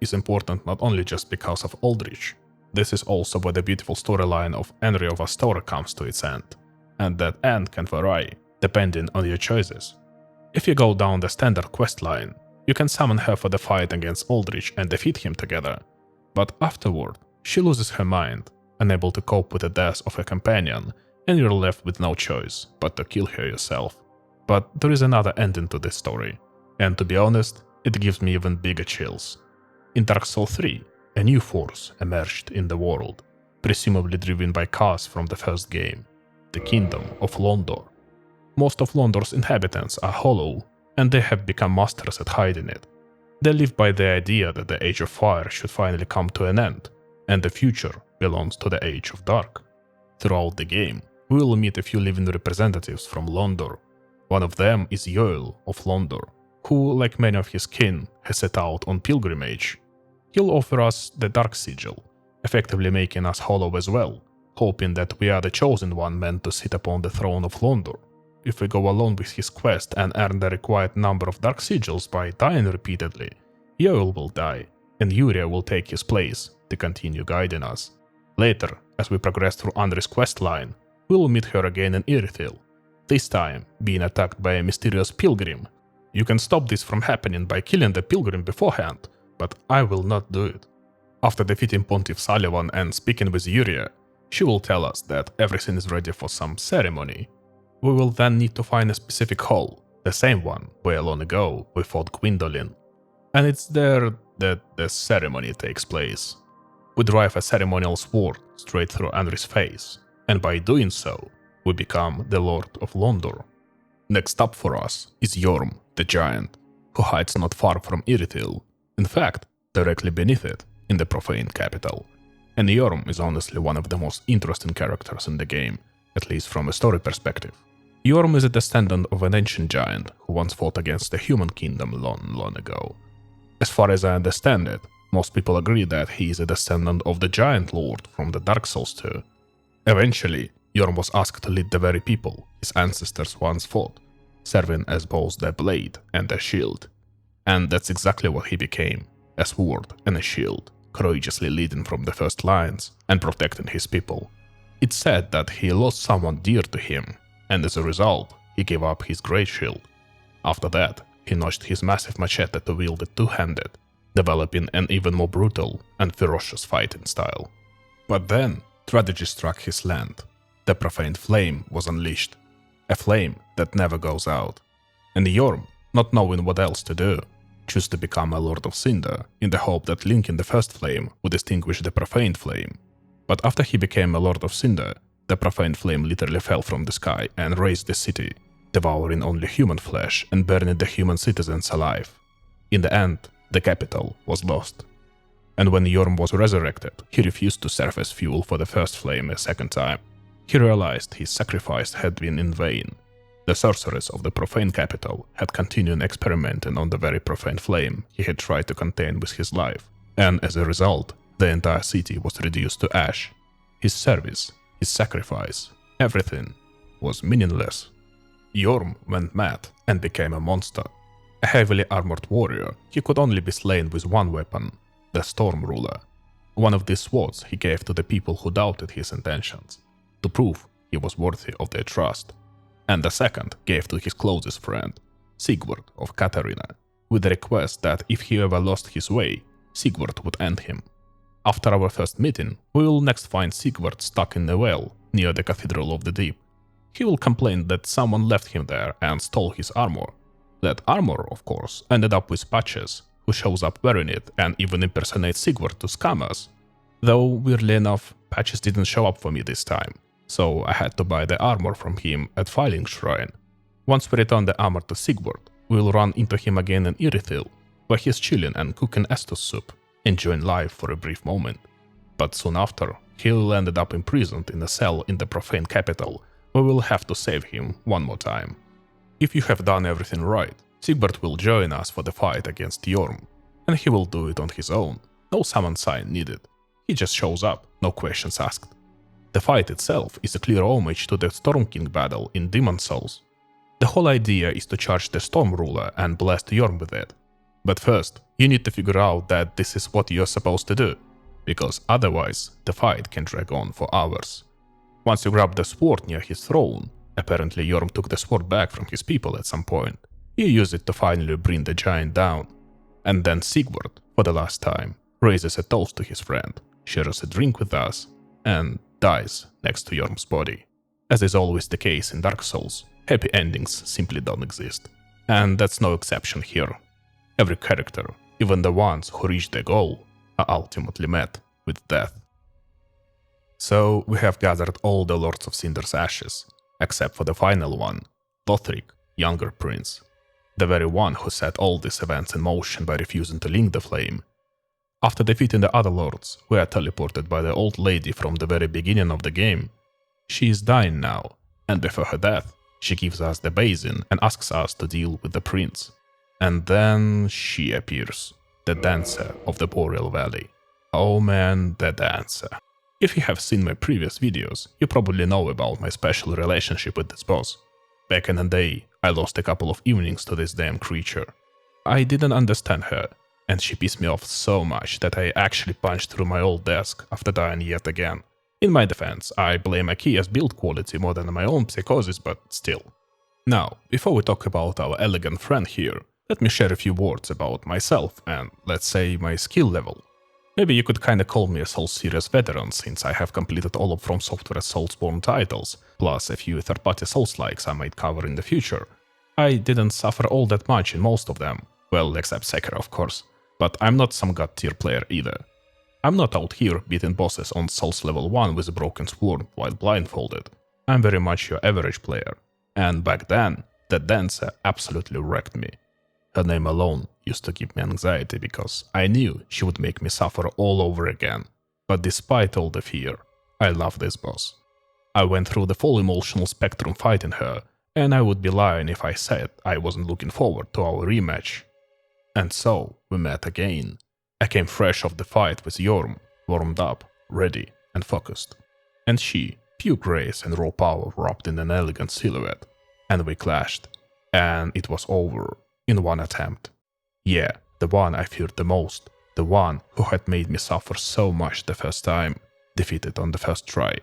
[SPEAKER 1] is important not only just because of Aldrich. This is also where the beautiful storyline of Anri of Astora comes to its end, and that end can vary, depending on your choices. If you go down the standard questline, you can summon her for the fight against Aldrich and defeat him together, but afterward, she loses her mind, unable to cope with the death of a companion, and you're left with no choice but to kill her yourself. But there is another ending to this story, and to be honest, it gives me even bigger chills. In Dark Souls 3, a new force emerged in the world, presumably driven by chaos from the first game, the Kingdom of Londor. Most of Londor's inhabitants are hollow, and they have become masters at hiding it. They live by the idea that the Age of Fire should finally come to an end, and the future belongs to the Age of Dark. Throughout the game, we will meet a few living representatives from Londor. One of them is Yhorm of Londor, who, like many of his kin, has set out on pilgrimage. He'll offer us the Dark Sigil, effectively making us hollow as well, hoping that we are the chosen one meant to sit upon the throne of Londor. If we go along with his quest and earn the required number of Dark Sigils by dying repeatedly, Yhorm will die, and Yuria will take his place to continue guiding us. Later, as we progress through Anri's questline, we will meet her again in Irithyll, this time being attacked by a mysterious pilgrim. You can stop this from happening by killing the pilgrim beforehand, but I will not do it. After defeating Pontiff Sullivan and speaking with Yuria, she will tell us that everything is ready for some ceremony. We will then need to find a specific hall, the same one where long ago we fought Gwendolyn. And it's there that the ceremony takes place. We drive a ceremonial sword straight through Anri's face, and by doing so, we become the Lord of Londor. Next up for us is Yhorm the Giant, who hides not far from Irithyll, in fact, directly beneath it, in the profane capital. And Yhorm is honestly one of the most interesting characters in the game, at least from a story perspective. Yhorm is a descendant of an ancient giant who once fought against the human kingdom long ago. As far as I understand it, most people agree that he is a descendant of the Giant Lord from the Dark Souls 2. Eventually, Yhorm was asked to lead the very people his ancestors once fought, serving as both their blade and their shield. And that's exactly what he became, a sword and a shield, courageously leading from the first lines and protecting his people. It's said that he lost someone dear to him, and as a result, he gave up his great shield. After that, he notched his massive machete to wield it two-handed, developing an even more brutal and ferocious fighting style. But then, tragedy struck his land. The profaned flame was unleashed, a flame that never goes out. And Yhorm, not knowing what else to do, chose to become a Lord of Cinder in the hope that linking the first flame would extinguish the profaned flame. But after he became a Lord of Cinder, the profaned flame literally fell from the sky and razed the city, devouring only human flesh and burning the human citizens alive. In the end, the capital was lost. And when Yhorm was resurrected, he refused to serve as fuel for the first flame a second time. He realized his sacrifice had been in vain. The sorceress of the profane capital had continued experimenting on the very profane flame he had tried to contain with his life, and as a result, the entire city was reduced to ash. His service, his sacrifice, everything was meaningless. Yhorm went mad and became a monster. A heavily armored warrior, he could only be slain with one weapon, the Storm Ruler. One of these swords he gave to the people who doubted his intentions, to prove he was worthy of their trust, and the second gave to his closest friend, Sigurd of Katarina, with the request that if he ever lost his way, Sigurd would end him. After our first meeting, we will next find Sigurd stuck in a well near the Cathedral of the Deep. He will complain that someone left him there and stole his armor. That armor, of course, ended up with Patches, who shows up wearing it and even impersonates Sigurd to scam us. Though, weirdly enough, Patches didn't show up for me this time, so I had to buy the armor from him at Filing Shrine. Once we return the armor to Sigurd, we will run into him again in Irithyll, where he's chilling and cooking Estus soup, enjoying life for a brief moment. But soon after, he'll end up imprisoned in a cell in the profane capital, where we'll have to save him one more time. If you have done everything right, Sigurd will join us for the fight against Yhorm, and he will do it on his own, no summon sign needed. He just shows up, no questions asked. The fight itself is a clear homage to the Storm King battle in Demon Souls. The whole idea is to charge the Storm Ruler and blast Yhorm with it. But first, you need to figure out that this is what you're supposed to do, because otherwise the fight can drag on for hours. Once you grab the sword near his throne, apparently Yhorm took the sword back from his people at some point, you use it to finally bring the giant down. And then Sigurd, for the last time, raises a toast to his friend, shares a drink with us, and dies next to Yhorm's body. As is always the case in Dark Souls, happy endings simply don't exist. And that's no exception here. Every character, even the ones who reach their goal, are ultimately met with death. So we have gathered all the Lords of Cinder's ashes, except for the final one, Lothric, younger prince. The very one who set all these events in motion by refusing to link the flame. After defeating the other lords, we are teleported by the old lady from the very beginning of the game. She is dying now, and before her death, she gives us the basin and asks us to deal with the prince. And then she appears, the dancer of the Boreal Valley. Oh man, the dancer. If you have seen my previous videos, you probably know about my special relationship with this boss. Back in the day, I lost a couple of evenings to this damn creature. I didn't understand her, and she pissed me off so much that I actually punched through my old desk after dying yet again. In my defense, I blame Akia's build quality more than my own psychosis, but still. Now, before we talk about our elegant friend here, let me share a few words about myself and, let's say, my skill level. Maybe you could kinda call me a Souls series veteran, since I have completed all of From Software's Soulsborne titles, plus a few third-party Souls-likes I might cover in the future. I didn't suffer all that much in most of them, well, except Sekiro of course, but I'm not some god-tier player either. I'm not out here beating bosses on Souls level 1 with a broken sword while blindfolded. I'm very much your average player, and back then, that dancer absolutely wrecked me. Her name alone used to give me anxiety because I knew she would make me suffer all over again. But despite all the fear, I love this boss. I went through the full emotional spectrum fighting her, and I would be lying if I said I wasn't looking forward to our rematch. And so, we met again. I came fresh off the fight with Yhorm, warmed up, ready, and focused. And she, pure grace and raw power wrapped in an elegant silhouette. And we clashed. And it was over. In one attempt. Yeah, the one I feared the most, the one who had made me suffer so much the first time, defeated on the first try.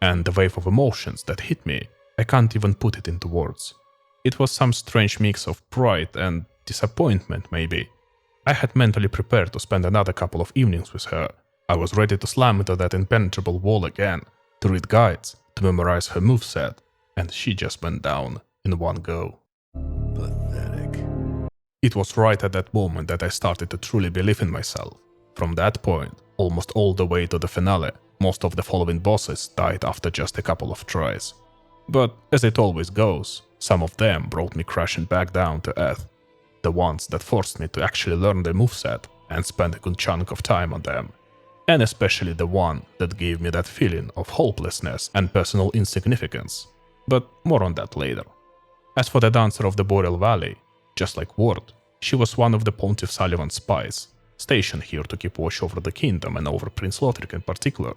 [SPEAKER 1] And the wave of emotions that hit me, I can't even put it into words. It was some strange mix of pride and disappointment maybe. I had mentally prepared to spend another couple of evenings with her. I was ready to slam into that impenetrable wall again, to read guides, to memorize her moveset, and she just went down in one go.
[SPEAKER 2] Pathetic.
[SPEAKER 1] It was right at that moment that I started to truly believe in myself. From that point, almost all the way to the finale, most of the following bosses died after just a couple of tries. But as it always goes, some of them brought me crashing back down to earth. The ones that forced me to actually learn their moveset and spend a good chunk of time on them. And especially the one that gave me that feeling of hopelessness and personal insignificance. But more on that later. As for the dancer of the Boreal Valley, just like Ward, she was one of the Pontiff Sullivan's spies, stationed here to keep watch over the kingdom and over Prince Lothric in particular.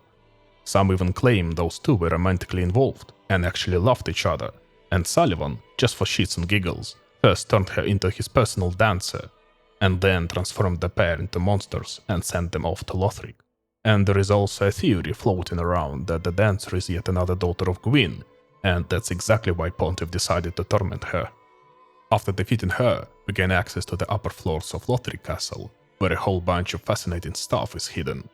[SPEAKER 1] Some even claim those two were romantically involved and actually loved each other, and Sullivan, just for shits and giggles, first turned her into his personal dancer, and then transformed the pair into monsters and sent them off to Lothric. And there is also a theory floating around that the dancer is yet another daughter of Gwyn, and that's exactly why Pontiff decided to torment her. After defeating her, we gain access to the upper floors of Lothric Castle, where a whole bunch of fascinating stuff is hidden.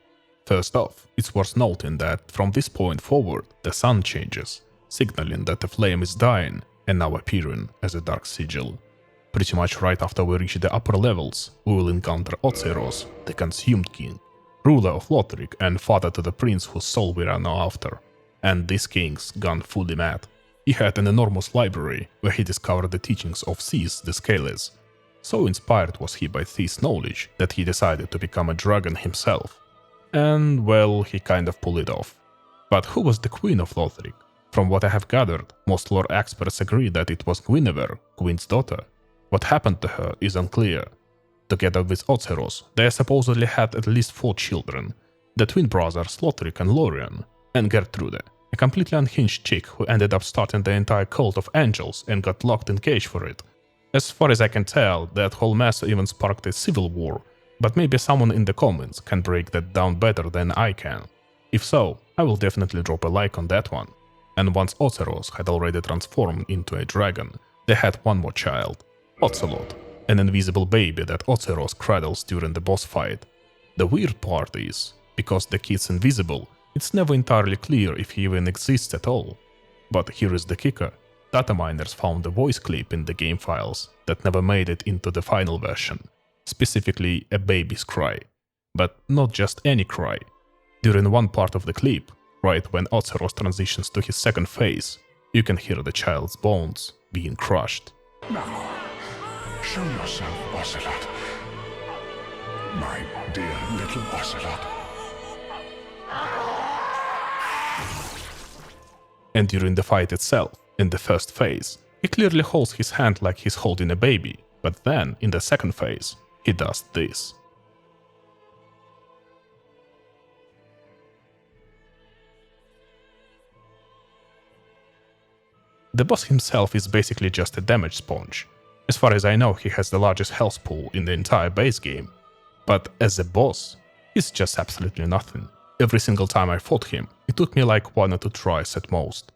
[SPEAKER 1] First off, it's worth noting that from this point forward, the sun changes, signaling that the flame is dying and now appearing as a dark sigil. Pretty much right after we reach the upper levels, we will encounter Oceros, the Consumed King, ruler of Lothric and father to the prince whose soul we are now after. And this king's gone fully mad. He had an enormous library where he discovered the teachings of Thys the Scaleless. So inspired was he by Thys' knowledge that he decided to become a dragon himself. And well, he kind of pulled it off. But who was the queen of Lothric? From what I have gathered, most lore experts agree that it was Guinevere, Gwyn's daughter. What happened to her is unclear. Together with Oceros, they supposedly had at least 4 children, the twin brothers Lothric and Lorien, and Gertrude, a completely unhinged chick who ended up starting the entire cult of angels and got locked in cage for it. As far as I can tell, that whole mess even sparked a civil war, but maybe someone in the comments can break that down better than I can. If so, I will definitely drop a like on that one. And once Oceros had already transformed into a dragon, they had one more child, Ocelot, an invisible baby that Oceros cradles during the boss fight. The weird part is, because the kid's invisible, It's never entirely clear if he even exists at all. But here is the kicker. Data miners found a voice clip in the game files that never made it into the final version, specifically a baby's cry. But not just any cry. During one part of the clip, right when Oceros transitions to his second phase, you can hear the child's bones being crushed.
[SPEAKER 3] Now, show yourself, Ocelot. My dear little Ocelot.
[SPEAKER 1] And during the fight itself, in the first phase, he clearly holds his hand like he's holding a baby, but then, in the second phase, he does this. The boss himself is basically just a damage sponge. As far as I know, he has the largest health pool in the entire base game. But as a boss, he's just absolutely nothing. Every single time I fought him, it took me like 1 or 2 tries at most.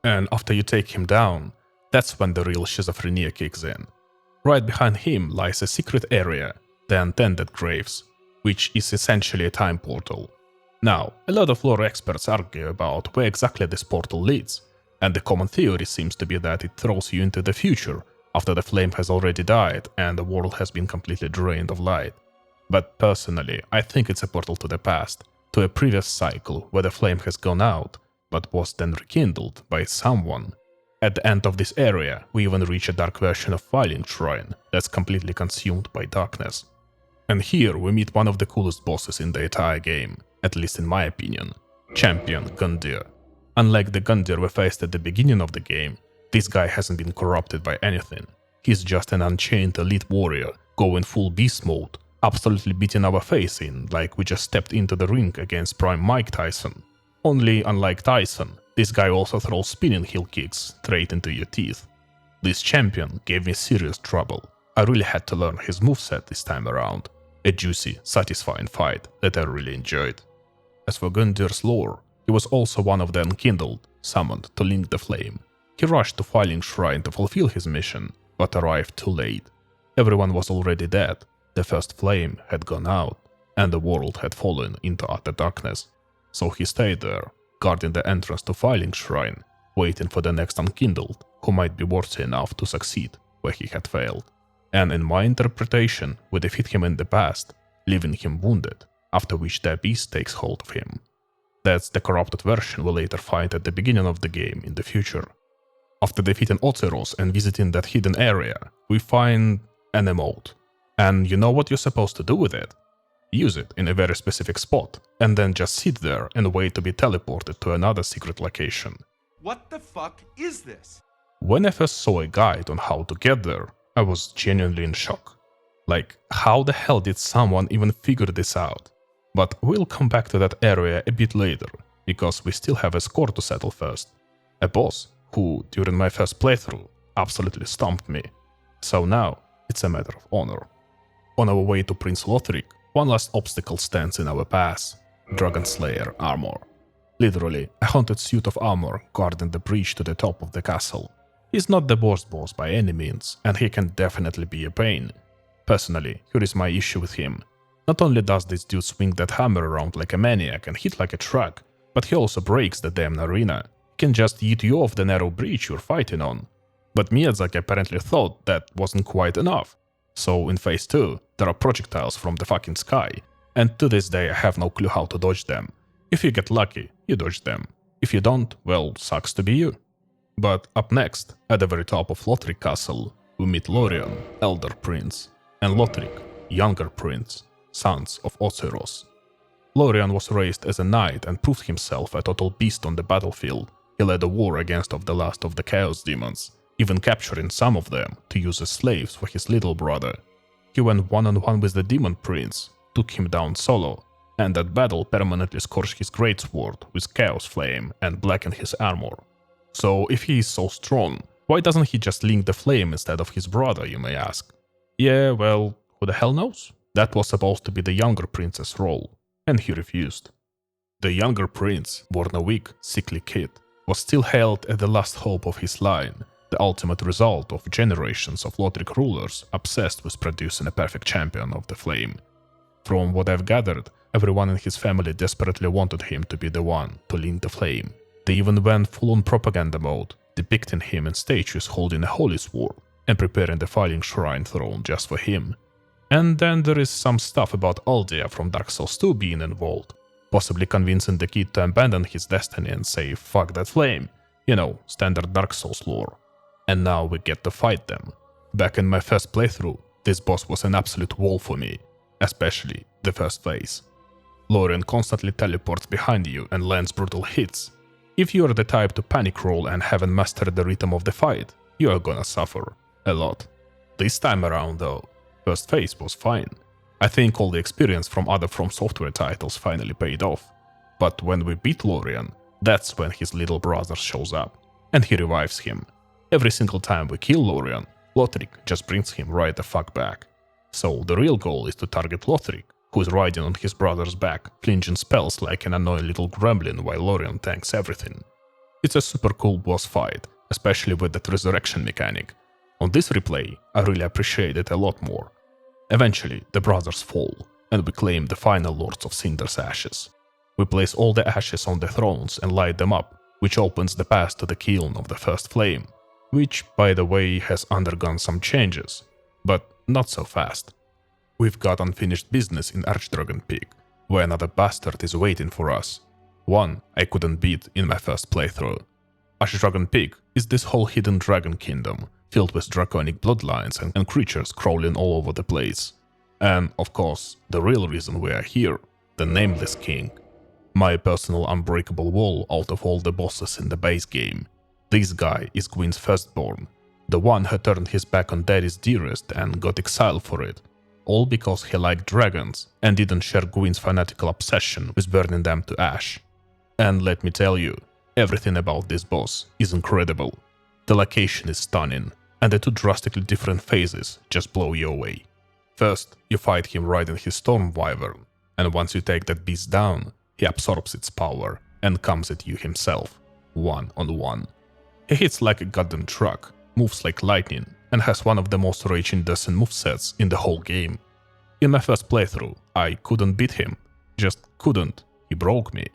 [SPEAKER 1] And after you take him down, that's when the real schizophrenia kicks in. Right behind him lies a secret area, the Untended Graves, which is essentially a time portal. Now, a lot of lore experts argue about where exactly this portal leads, and the common theory seems to be that it throws you into the future after the flame has already died and the world has been completely drained of light. But personally, I think it's a portal to the past, to a previous cycle where the flame has gone out, but was then rekindled by someone. At the end of this area, we even reach a dark version of Filing Shrine that's completely consumed by darkness. And here we meet one of the coolest bosses in the entire game, at least in my opinion, Champion Gundyr. Unlike the Gundyr we faced at the beginning of the game, this guy hasn't been corrupted by anything. He's just an unchained elite warrior, going full beast mode, absolutely beating our face in like we just stepped into the ring against Prime Mike Tyson. Only, unlike Tyson, this guy also throws spinning heel kicks straight into your teeth. This champion gave me serious trouble. I really had to learn his moveset this time around. A juicy, satisfying fight that I really enjoyed. As for Gundyr's lore, he was also one of the Unkindled, summoned to link the flame. He rushed to Filing Shrine to fulfill his mission, but arrived too late. Everyone was already dead, the first flame had gone out, and the world had fallen into utter darkness. So he stayed there, guarding the entrance to Filing Shrine, waiting for the next Unkindled, who might be worthy enough to succeed where he had failed. And in my interpretation, we defeat him in the past, leaving him wounded, after which the Abyss takes hold of him. That's the corrupted version we later find at the beginning of the game in the future. After defeating Oceros and visiting that hidden area, we find an emote. And you know what you're supposed to do with it? Use it in a very specific spot, and then just sit there and wait to be teleported to another secret location.
[SPEAKER 4] What the fuck is this?
[SPEAKER 1] When I first saw a guide on how to get there, I was genuinely in shock. Like, how the hell did someone even figure this out? But we'll come back to that area a bit later, because we still have a score to settle first. A boss who, during my first playthrough, absolutely stomped me. So now, it's a matter of honor. On our way to Prince Lothric, one last obstacle stands in our path: Dragon Slayer armor. Literally, a haunted suit of armor guarding the bridge to the top of the castle. He's not the worst boss by any means, and he can definitely be a pain. Personally, here is my issue with him. Not only does this dude swing that hammer around like a maniac and hit like a truck, but he also breaks the damn arena. He can just yeet you off the narrow bridge you're fighting on. But Miyazaki apparently thought that wasn't quite enough. So in phase 2, there are projectiles from the fucking sky, and to this day I have no clue how to dodge them. If you get lucky, you dodge them. If you don't, well, sucks to be you. But up next, at the very top of Lothric Castle, we meet Lorien, Elder Prince, and Lothric, Younger Prince, sons of Oceros. Lorien was raised as a knight and proved himself a total beast on the battlefield. He led a war against the last of the Chaos Demons, even capturing some of them to use as slaves for his little brother. He went one-on-one with the Demon Prince, took him down solo, and that battle permanently scorched his greatsword with Chaos Flame and blackened his armor. So if he is so strong, why doesn't he just link the flame instead of his brother, you may ask? Yeah, well, who the hell knows? That was supposed to be the Younger Prince's role, and he refused. The Younger Prince, born a weak, sickly kid, was still held as the last hope of his line, the ultimate result of generations of Lothric rulers obsessed with producing a perfect champion of the flame. From what I've gathered, Everyone in his family desperately wanted him to be the one to lead the flame. They even went full-on propaganda mode, depicting him in statues holding a holy sword and preparing the filing shrine throne just for him. And then there is some stuff about Aldia from Dark Souls 2 being involved, possibly convincing the kid to abandon his destiny and say fuck that flame, you know, standard Dark Souls lore. And now we get to fight them. Back in my first playthrough, this boss was an absolute wall for me, especially the first phase. Lorien constantly teleports behind you and lands brutal hits. If you are the type to panic roll and haven't mastered the rhythm of the fight, you are gonna suffer a lot. This time around though, first phase was fine. I think all the experience from other From Software titles finally paid off. But when we beat Lorien, that's when his little brother shows up, and he revives him. Every single time we kill Lorien, Lothric just brings him right the fuck back. So the real goal is to target Lothric, who is riding on his brother's back, flinging spells like an annoying little gremlin while Lorien tanks everything. It's a super cool boss fight, especially with that resurrection mechanic. On this replay, I really appreciate it a lot more. Eventually, the brothers fall, and we claim the final Lords of Cinder's ashes. We place all the ashes on the thrones and light them up, which opens the path to the kiln of the first flame, which, by the way, has undergone some changes, but not so fast. We've got unfinished business in Archdragon Peak, where another bastard is waiting for us. One I couldn't beat in my first playthrough. Archdragon Peak is this whole hidden dragon kingdom, filled with draconic bloodlines and creatures crawling all over the place. And, of course, the real reason we are here, the Nameless King. My personal unbreakable wall out of all the bosses in the base game. This guy is Gwyn's firstborn, the one who turned his back on Daddy's dearest and got exiled for it, all because he liked dragons and didn't share Gwyn's fanatical obsession with burning them to ash. And let me tell you, everything about this boss is incredible. The location is stunning, and the two drastically different phases just blow you away. First, you fight him riding his Storm Wyvern, and once you take that beast down, he absorbs its power and comes at you himself, one-on-one. He hits like a goddamn truck, moves like lightning, and has one of the most rage-inducing movesets in the whole game. In my first playthrough, I couldn't beat him, just couldn't, he broke me.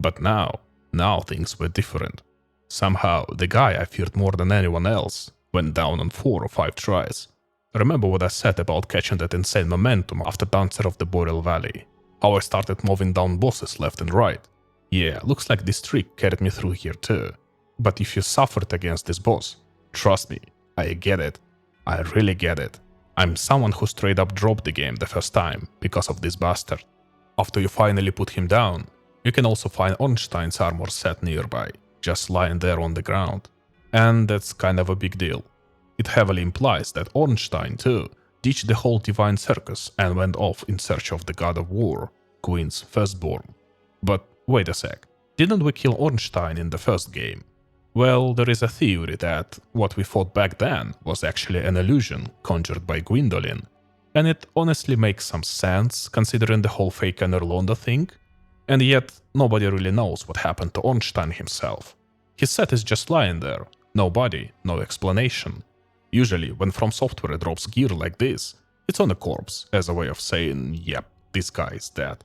[SPEAKER 1] But now things were different. Somehow, the guy I feared more than anyone else went down on 4 or 5 tries. Remember what I said about catching that insane momentum after Dancer of the Boreal Valley? How I started moving down bosses left and right? Yeah, looks like this trick carried me through here too. But if you suffered against this boss, trust me, I get it. I really get it. I'm someone who straight up dropped the game the first time because of this bastard. After you finally put him down, you can also find Ornstein's armor set nearby, just lying there on the ground. And that's kind of a big deal. It heavily implies that Ornstein too ditched the whole divine circus and went off in search of the god of war, Gwyn's firstborn. But wait a sec, didn't we kill Ornstein in the first game? Well, there is a theory that what we fought back then was actually an illusion conjured by Gwyndolin, and it honestly makes some sense considering the whole fake Enerlonda thing, and yet nobody really knows what happened to Ornstein himself. His set is just lying there, no body, no explanation. Usually, when From Software drops gear like this, it's on a corpse, as a way of saying, yep, this guy is dead.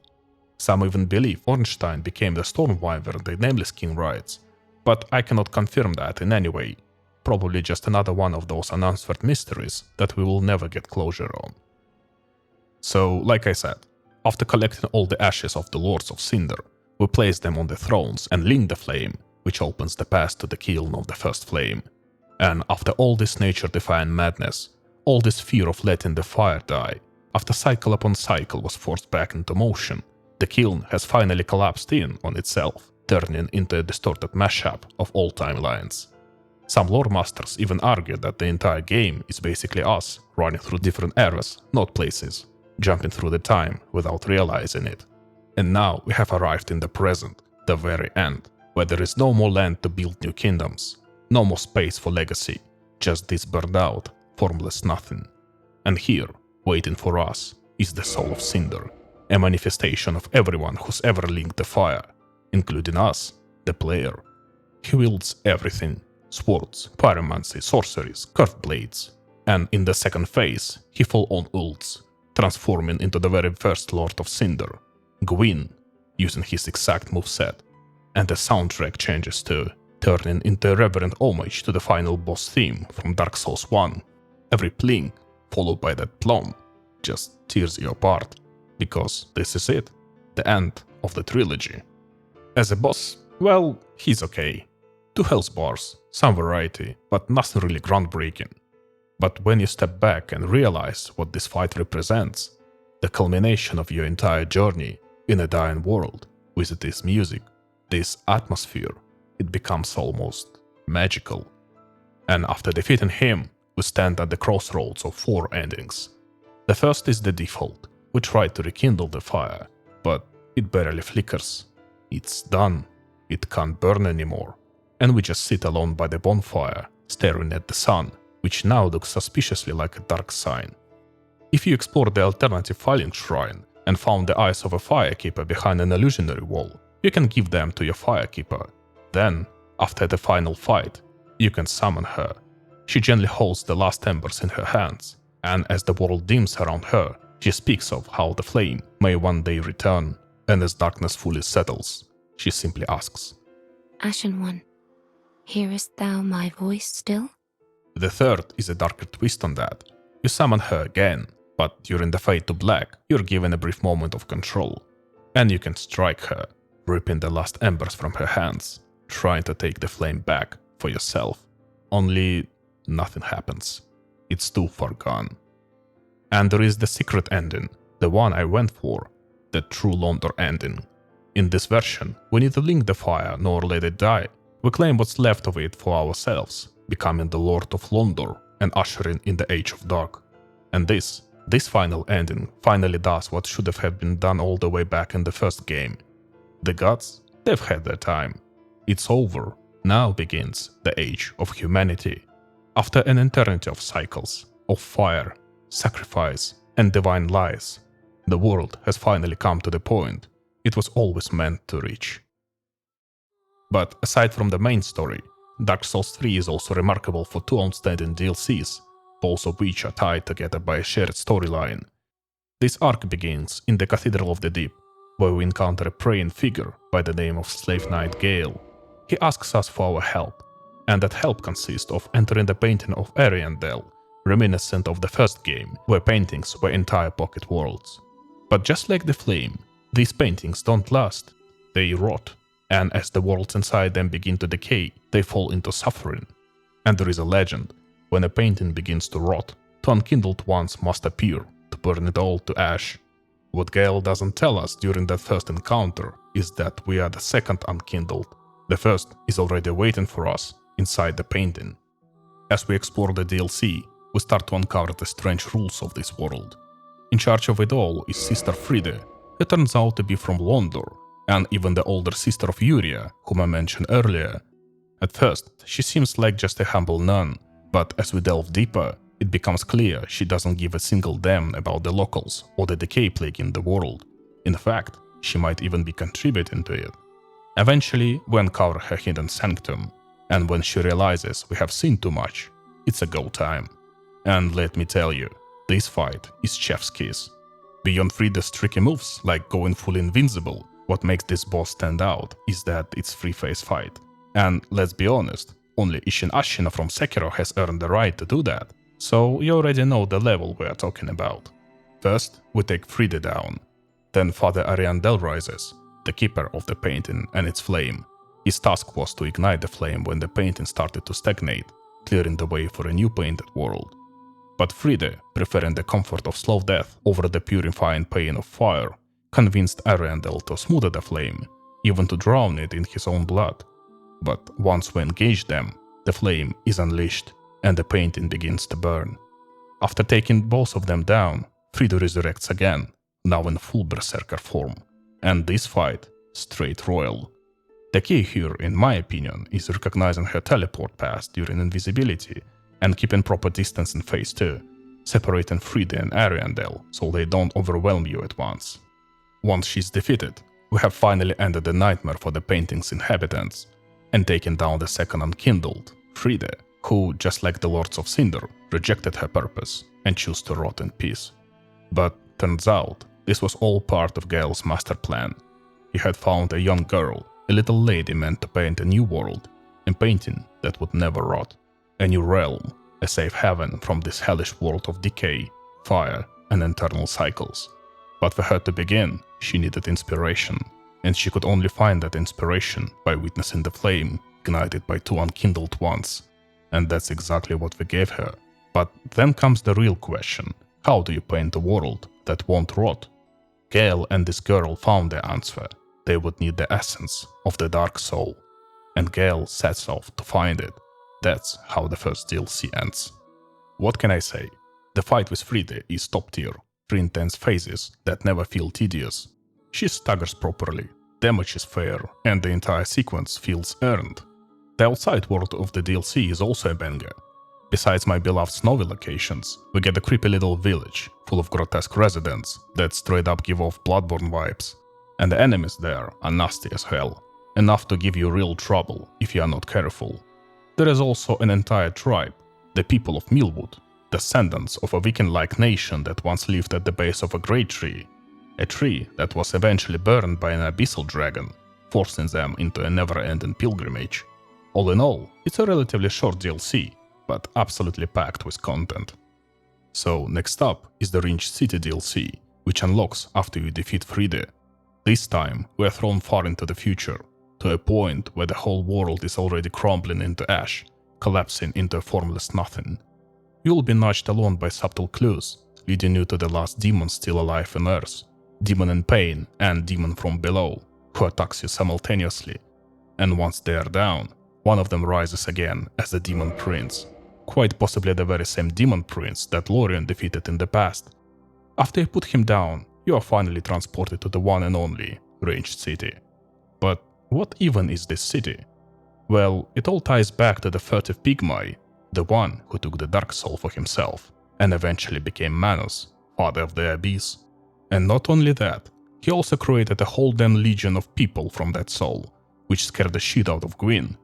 [SPEAKER 1] Some even believe Ornstein became the Storm Wyvern the Nameless King rides, but I cannot confirm that in any way. Probably just another one of those unanswered mysteries that we will never get closure on. So, like I said, after collecting all the ashes of the Lords of Cinder, we place them on the thrones and link the flame, which opens the path to the kiln of the first flame. And after all this nature-defying madness, all this fear of letting the fire die, after cycle upon cycle was forced back into motion, the kiln has finally collapsed in on itself, turning into a distorted mashup of all timelines. Some lore masters even argue that the entire game is basically us running through different eras, not places, jumping through the time without realizing it. And now we have arrived in the present, the very end, where there is no more land to build new kingdoms, no more space for legacy, just this burned out, formless nothing. And here, waiting for us, is the Soul of Cinder, a manifestation of everyone who's ever linked the fire, including us, the player. He wields everything: swords, pyromancy, sorceries, curved blades. And in the second phase, he full-on ults, transforming into the very first Lord of Cinder. Gwyn, using his exact moveset, and the soundtrack changes too, turning into a reverent homage to the final boss theme from Dark Souls 1. Every pling, followed by that plum, just tears you apart, because this is it, the end of the trilogy. As a boss, well, he's okay. 2 health bars, some variety, but nothing really groundbreaking. But when you step back and realize what this fight represents, the culmination of your entire journey in a dying world, with this music, this atmosphere, it becomes almost magical. And after defeating him, we stand at the crossroads of 4 endings. The first is the default. We try to rekindle the fire, but it barely flickers. It's done. It can't burn anymore. And we just sit alone by the bonfire, staring at the sun, which now looks suspiciously like a dark sign. If you explore the alternative filing shrine and found the eyes of a firekeeper behind an illusionary wall, you can give them to your firekeeper. Then, after the final fight, you can summon her. She gently holds the last embers in her hands, and as the world dims around her, she speaks of how the flame may one day return, and as darkness fully settles, she simply asks,
[SPEAKER 5] Ashen One, hearest thou my voice still?
[SPEAKER 1] The third is a darker twist on that. You summon her again, but during the fade to black, you're given a brief moment of control, and you can strike her, ripping the last embers from her hands, trying to take the flame back for yourself. Only nothing happens. It's too far gone. And there is the secret ending, the one I went for, the true Londor ending. In this version, we neither link the fire nor let it die. We claim what's left of it for ourselves, becoming the Lord of Londor and ushering in the Age of Dark. And this final ending finally does what should have been done all the way back in the first game. The gods, they've had their time. It's over. Now begins the Age of Humanity. After an eternity of cycles, of fire, sacrifice, and divine lies, the world has finally come to the point it was always meant to reach. But aside from the main story, Dark Souls 3 is also remarkable for 2 outstanding DLCs, both of which are tied together by a shared storyline. This arc begins in the Cathedral of the Deep, where we encounter a praying figure by the name of Slave Knight Gale. He asks us for our help, and that help consists of entering the painting of Ariandel, reminiscent of the first game, where paintings were entire pocket worlds. But just like the flame, these paintings don't last, they rot, and as the worlds inside them begin to decay, they fall into suffering. And there is a legend, when a painting begins to rot, 2 unkindled ones must appear to burn it all to ash. What Gale doesn't tell us during that first encounter is that we are the second unkindled. The first is already waiting for us inside the painting. As we explore the DLC, we start to uncover the strange rules of this world. In charge of it all is Sister Fride, who turns out to be from Londor, and even the older sister of Yuria, whom I mentioned earlier. At first, she seems like just a humble nun, but as we delve deeper, it becomes clear she doesn't give a single damn about the locals or the decay plague in the world. In fact, she might even be contributing to it. Eventually, we uncover her hidden sanctum, and when she realizes we have seen too much, it's a go time. And let me tell you, this fight is chef's kiss. Beyond Frida's tricky moves, like going fully invincible, what makes this boss stand out is that it's free-phase fight. And let's be honest, only Isshin Ashina from Sekiro has earned the right to do that, so you already know the level we are talking about. First, we take Frida down. Then Father Ariandel rises, the keeper of the painting and its flame. His task was to ignite the flame when the painting started to stagnate, clearing the way for a new painted world. But Frida, preferring the comfort of slow death over the purifying pain of fire, convinced Ariandel to smother the flame, even to drown it in his own blood. But once we engage them, the flame is unleashed, and the painting begins to burn. After taking both of them down, Frida resurrects again, now in full berserker form. And this fight, straight royal. The key here, in my opinion, is recognizing her teleport pass during invisibility, and keeping proper distance in phase 2, separating Frida and Ariandel so they don't overwhelm you at once. Once she's defeated, we have finally ended the nightmare for the painting's inhabitants, and taken down the second unkindled, Frida, who, just like the Lords of Cinder, rejected her purpose and chose to rot in peace. But turns out, This was all part of Gale's master plan. He had found a young girl, a little lady meant to paint a new world, a painting that would never rot, a new realm, a safe haven from this hellish world of decay, fire, and eternal cycles. But for her to begin, she needed inspiration, and she could only find that inspiration by witnessing the flame ignited by two unkindled ones. And that's exactly what we gave her. But then comes the real question: how do you paint a world that won't rot? Gale and this girl found the answer. They would need the essence of the Dark Soul, and Gale sets off to find it. That's how the first DLC ends. What can I say? The fight with Frida is top tier, 3 intense phases that never feel tedious. She staggers properly, damage is fair, and the entire sequence feels earned. The outside world of the DLC is also a banger. Besides my beloved snowy locations, we get a creepy little village full of grotesque residents that straight up give off Bloodborne vibes. And the enemies there are nasty as hell, enough to give you real trouble if you are not careful. There is also an entire tribe, the people of Millwood, descendants of a Viking-like nation that once lived at the base of a great tree, a tree that was eventually burned by an abyssal dragon, forcing them into a never-ending pilgrimage. All in all, it's a relatively short DLC, but absolutely packed with content. So next up is the Ringed City DLC, which unlocks after you defeat Frida. This time, we are thrown far into the future, to a point where the whole world is already crumbling into ash, collapsing into a formless nothing. You will be nudged along by subtle clues, leading you to the last demon still alive on Earth, demon in pain and demon from below, who attacks you simultaneously. And once they are down, one of them rises again as the Demon Prince, quite possibly the very same Demon Prince that Lorien defeated in the past. After you put him down, you are finally transported to the one and only Ringed City. But what even is this city? Well, it all ties back to the furtive Pygmy, the one who took the Dark Soul for himself, and eventually became Manus, Father of the Abyss. And not only that, he also created a whole damn legion of people from that soul, which scared the shit out of Gwyn.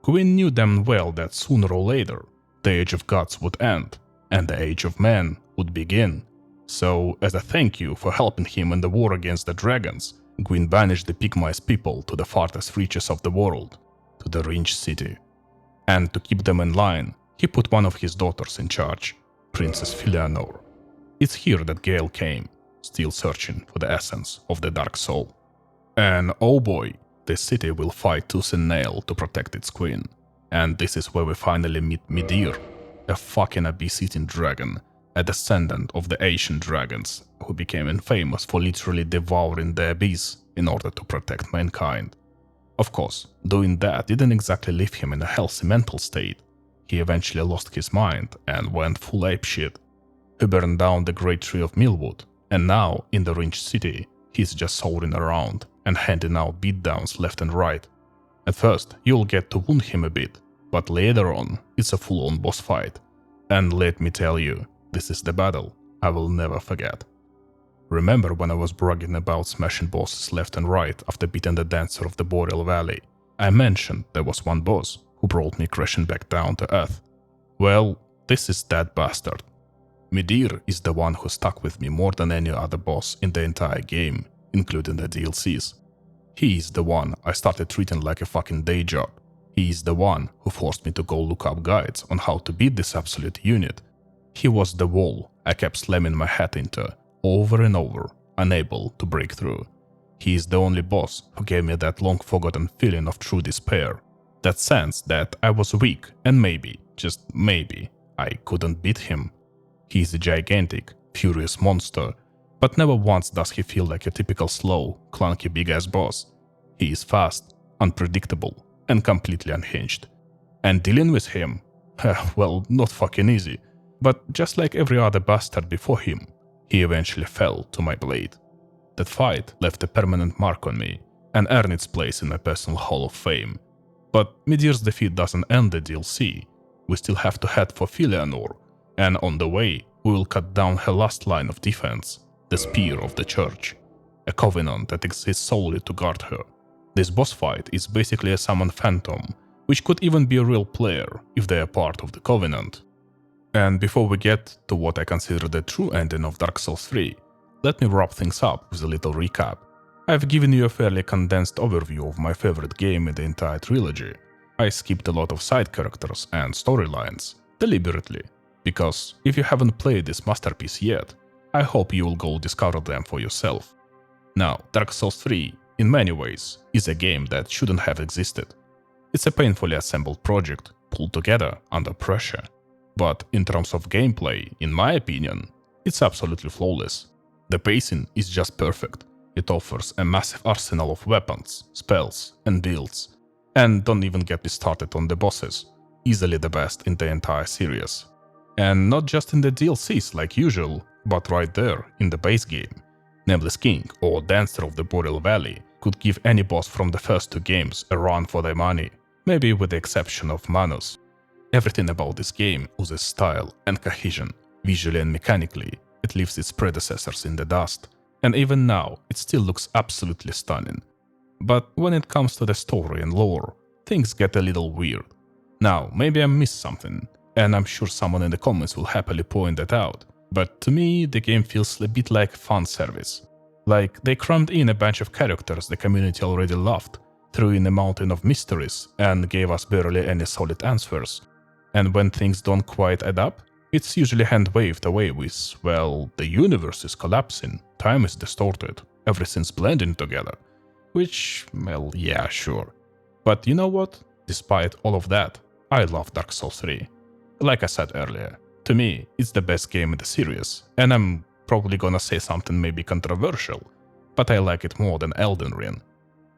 [SPEAKER 1] Gwyn knew damn well that sooner or later, the Age of Gods would end, and the Age of Man would begin. So, as a thank you for helping him in the war against the dragons, Gwyn banished the Pygmy's people to the farthest reaches of the world, to the Ringed City. And to keep them in line, he put one of his daughters in charge, Princess Filianor. It's here that Gale came, still searching for the essence of the Dark Soul. And oh boy, this city will fight tooth and nail to protect its queen. And this is where we finally meet Midir, a fucking abyss-eating dragon, a descendant of the ancient dragons, who became infamous for literally devouring the abyss in order to protect mankind. Of course, doing that didn't exactly leave him in a healthy mental state. He eventually lost his mind and went full apeshit. He burned down the great tree of Millwood, and now, in the Ringed City, he's just soaring around and handing out beatdowns left and right. At first, you'll get to wound him a bit, but later on, it's a full-on boss fight. And let me tell you, this is the battle I will never forget. Remember when I was bragging about smashing bosses left and right after beating the Dancer of the Boreal Valley? I mentioned there was one boss who brought me crashing back down to earth. Well, this is that bastard. Midir is the one who stuck with me more than any other boss in the entire game, including the DLCs. He is the one I started treating like a fucking day job. He is the one who forced me to go look up guides on how to beat this absolute unit. He was the wall I kept slamming my head into, over and over, unable to break through. He is the only boss who gave me that long-forgotten feeling of true despair, that sense that I was weak and maybe, just maybe, I couldn't beat him. He is a gigantic, furious monster, but never once does he feel like a typical slow, clunky big-ass boss. He is fast, unpredictable, and completely unhinged. And dealing with him, well, not fucking easy. But just like every other bastard before him, he eventually fell to my blade. That fight left a permanent mark on me and earned its place in my personal Hall of Fame. But Midir's defeat doesn't end the DLC. We still have to head for Filianor, and on the way, we will cut down her last line of defense, the Spear of the Church, a covenant that exists solely to guard her. This boss fight is basically a summoned phantom, which could even be a real player if they are part of the covenant. And before we get to what I consider the true ending of Dark Souls 3, let me wrap things up with a little recap. I've given you a fairly condensed overview of my favorite game in the entire trilogy. I skipped a lot of side characters and storylines, deliberately, because if you haven't played this masterpiece yet, I hope you will go discover them for yourself. Now, Dark Souls 3, in many ways, is a game that shouldn't have existed. It's a painfully assembled project, pulled together under pressure. But in terms of gameplay, in my opinion, it's absolutely flawless. The pacing is just perfect. It offers a massive arsenal of weapons, spells, and builds. And don't even get me started on the bosses, easily the best in the entire series. And not just in the DLCs like usual, but right there in the base game. Nameless King or Dancer of the Boreal Valley could give any boss from the first two games a run for their money, maybe with the exception of Manus. Everything about this game oozes style and cohesion. Visually and mechanically, it leaves its predecessors in the dust, and even now it still looks absolutely stunning. But when it comes to the story and lore, things get a little weird. Now, maybe I missed something, and I'm sure someone in the comments will happily point that out, but to me the game feels a bit like fan service. Like they crammed in a bunch of characters the community already loved, threw in a mountain of mysteries, and gave us barely any solid answers. And when things don't quite add up, it's usually hand-waved away with, well, the universe is collapsing, time is distorted, everything's blending together. Which, well, yeah, sure. But you know what? Despite all of that, I love Dark Souls 3. Like I said earlier, to me, it's the best game in the series, and I'm probably gonna say something maybe controversial, but I like it more than Elden Ring.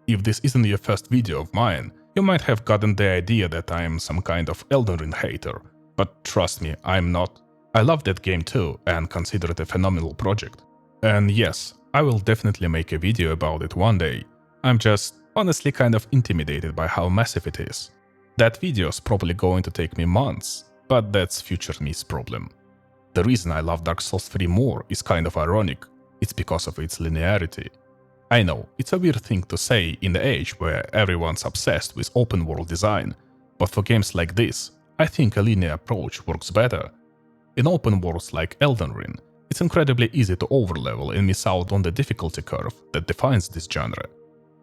[SPEAKER 1] If this isn't your first video of mine, you might have gotten the idea that I'm some kind of Elden Ring hater, but trust me, I'm not. I love that game too and consider it a phenomenal project. And yes, I will definitely make a video about it one day. I'm just honestly kind of intimidated by how massive it is. That video's probably going to take me months, but that's future me's problem. The reason I love Dark Souls 3 more is kind of ironic. It's because of its linearity. I know, it's a weird thing to say in the age where everyone's obsessed with open world design, but for games like this, I think a linear approach works better. In open worlds like Elden Ring, it's incredibly easy to overlevel and miss out on the difficulty curve that defines this genre.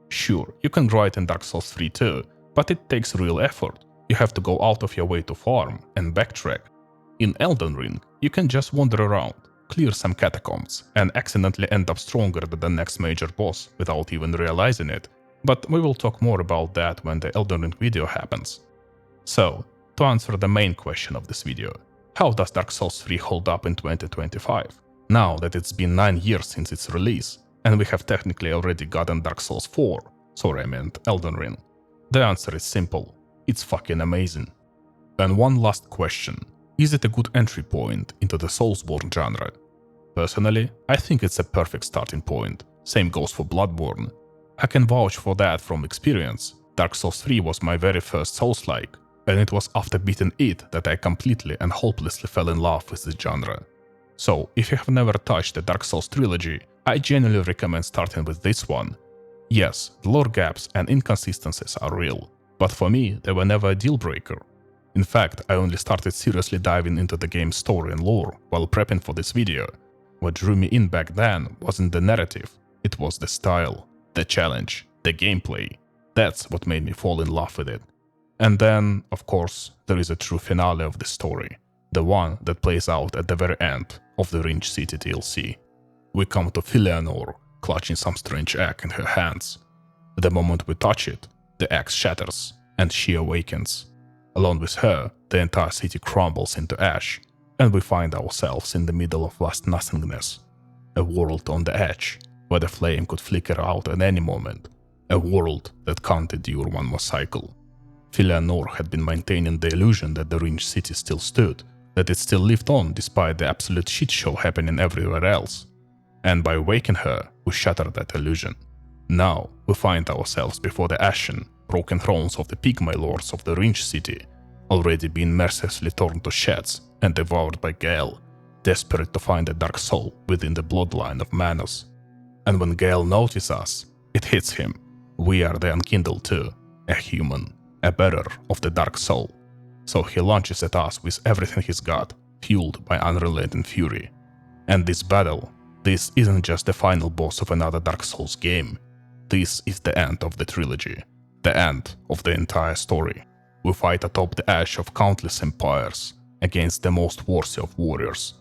[SPEAKER 1] Sure, you can grind in Dark Souls 3 too, but it takes real effort. You have to go out of your way to farm and backtrack. In Elden Ring, you can just wander around, clear some catacombs, and accidentally end up stronger than the next major boss without even realizing it. But we will talk more about that when the Elden Ring video happens. So, to answer the main question of this video, how does Dark Souls 3 hold up in 2025? Now that it's been 9 years since its release, and we have technically already gotten Dark Souls 4, sorry I meant Elden Ring. The answer is simple, it's fucking amazing. And one last question, is it a good entry point into the Soulsborne genre? Personally, I think it's a perfect starting point, same goes for Bloodborne. I can vouch for that from experience. Dark Souls 3 was my very first Souls-like, and it was after beating it that I completely and hopelessly fell in love with the genre. So, if you have never touched the Dark Souls trilogy, I genuinely recommend starting with this one. Yes, the lore gaps and inconsistencies are real, but for me they were never a deal breaker. In fact, I only started seriously diving into the game's story and lore while prepping for this video. What drew me in back then wasn't the narrative, it was the style, the challenge, the gameplay. That's what made me fall in love with it. And then, of course, there is a true finale of the story, the one that plays out at the very end of the Ring City DLC. We come to Filianor, clutching some strange egg in her hands. The moment we touch it, the egg shatters, and she awakens. Along with her, the entire city crumbles into ash, and we find ourselves in the middle of vast nothingness. A world on the edge, where the flame could flicker out at any moment. A world that can't endure one more cycle. Filianor had been maintaining the illusion that the Ring City still stood, that it still lived on despite the absolute shitshow happening everywhere else. And by waking her, we shattered that illusion. Now, we find ourselves before the ashen, broken thrones of the Pygmy lords of the Ring City, already being mercilessly torn to shreds and devoured by Gale, desperate to find a dark soul within the bloodline of Manus. And when Gale notices us, it hits him. We are the Unkindled too, a human, a bearer of the dark soul. So he launches at us with everything he's got, fueled by unrelenting fury. And this battle, This isn't just the final boss of another Dark Souls game. This is the end of the trilogy, the end of the entire story. We fight atop the ash of countless empires against the most worthy of warriors.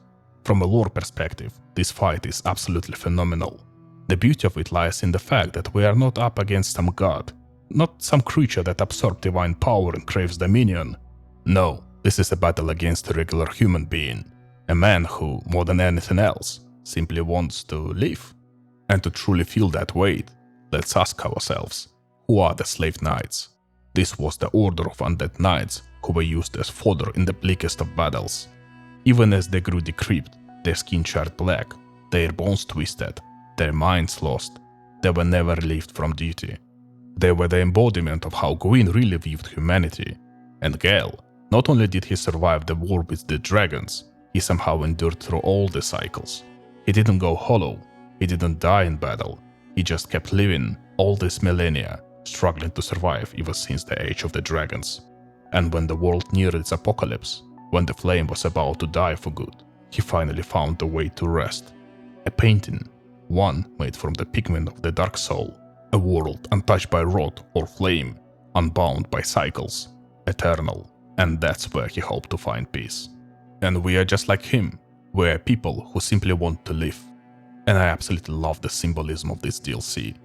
[SPEAKER 1] From a lore perspective, this fight is absolutely phenomenal. The beauty of it lies in the fact that we are not up against some god, not some creature that absorbs divine power and craves dominion. No, this is a battle against a regular human being, a man who, more than anything else, simply wants to live. And to truly feel that weight, let's ask ourselves, who are the slave knights? This was the order of undead knights who were used as fodder in the bleakest of battles. Even as they grew decrepit, their skin charred black, their bones twisted, their minds lost, they were never relieved from duty. They were the embodiment of how Gwyn really viewed humanity. And Gale, not only did he survive the war with the dragons, he somehow endured through all the cycles. He didn't go hollow, he didn't die in battle, he just kept living all these millennia, struggling to survive ever since the age of the dragons. And when the world neared its apocalypse, when the flame was about to die for good, he finally found a way to rest. A painting, one made from the pigment of the dark soul, a world untouched by rot or flame, unbound by cycles, eternal, and that's where he hoped to find peace. And we are just like him, we are people who simply want to live. And I absolutely love the symbolism of this DLC.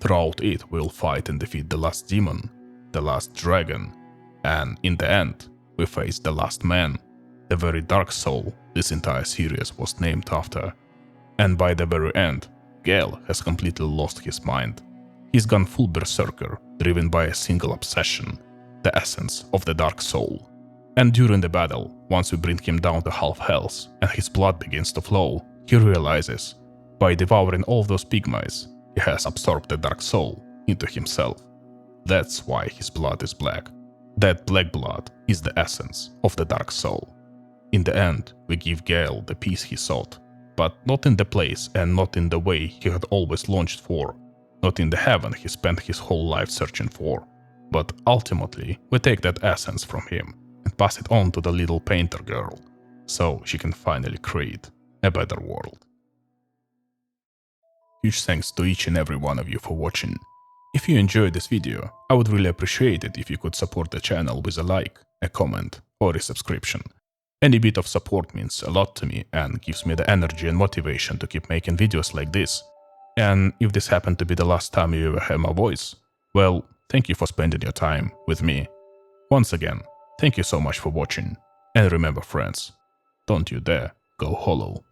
[SPEAKER 1] Throughout it, we'll fight and defeat the last demon, the last dragon, and in the end, we face the last man, the very dark soul this entire series was named after. And by the very end, Gale has completely lost his mind. He's gone full berserker, driven by a single obsession, the essence of the dark soul. And during the battle, once we bring him down to half health and his blood begins to flow, he realizes, by devouring all those pygmies, he has absorbed the dark soul into himself. That's why his blood is black. That black blood is the essence of the dark soul. In the end, we give Gale the peace he sought, but not in the place and not in the way he had always longed for, not in the heaven he spent his whole life searching for, but ultimately we take that essence from him and pass it on to the little painter girl, so she can finally create a better world. Huge thanks to each and every one of you for watching. If you enjoyed this video, I would really appreciate it if you could support the channel with a like, a comment, or a subscription. Any bit of support means a lot to me and gives me the energy and motivation to keep making videos like this. And if this happened to be the last time you ever heard my voice, well, thank you for spending your time with me. Once again, thank you so much for watching. And remember friends, don't you dare go hollow.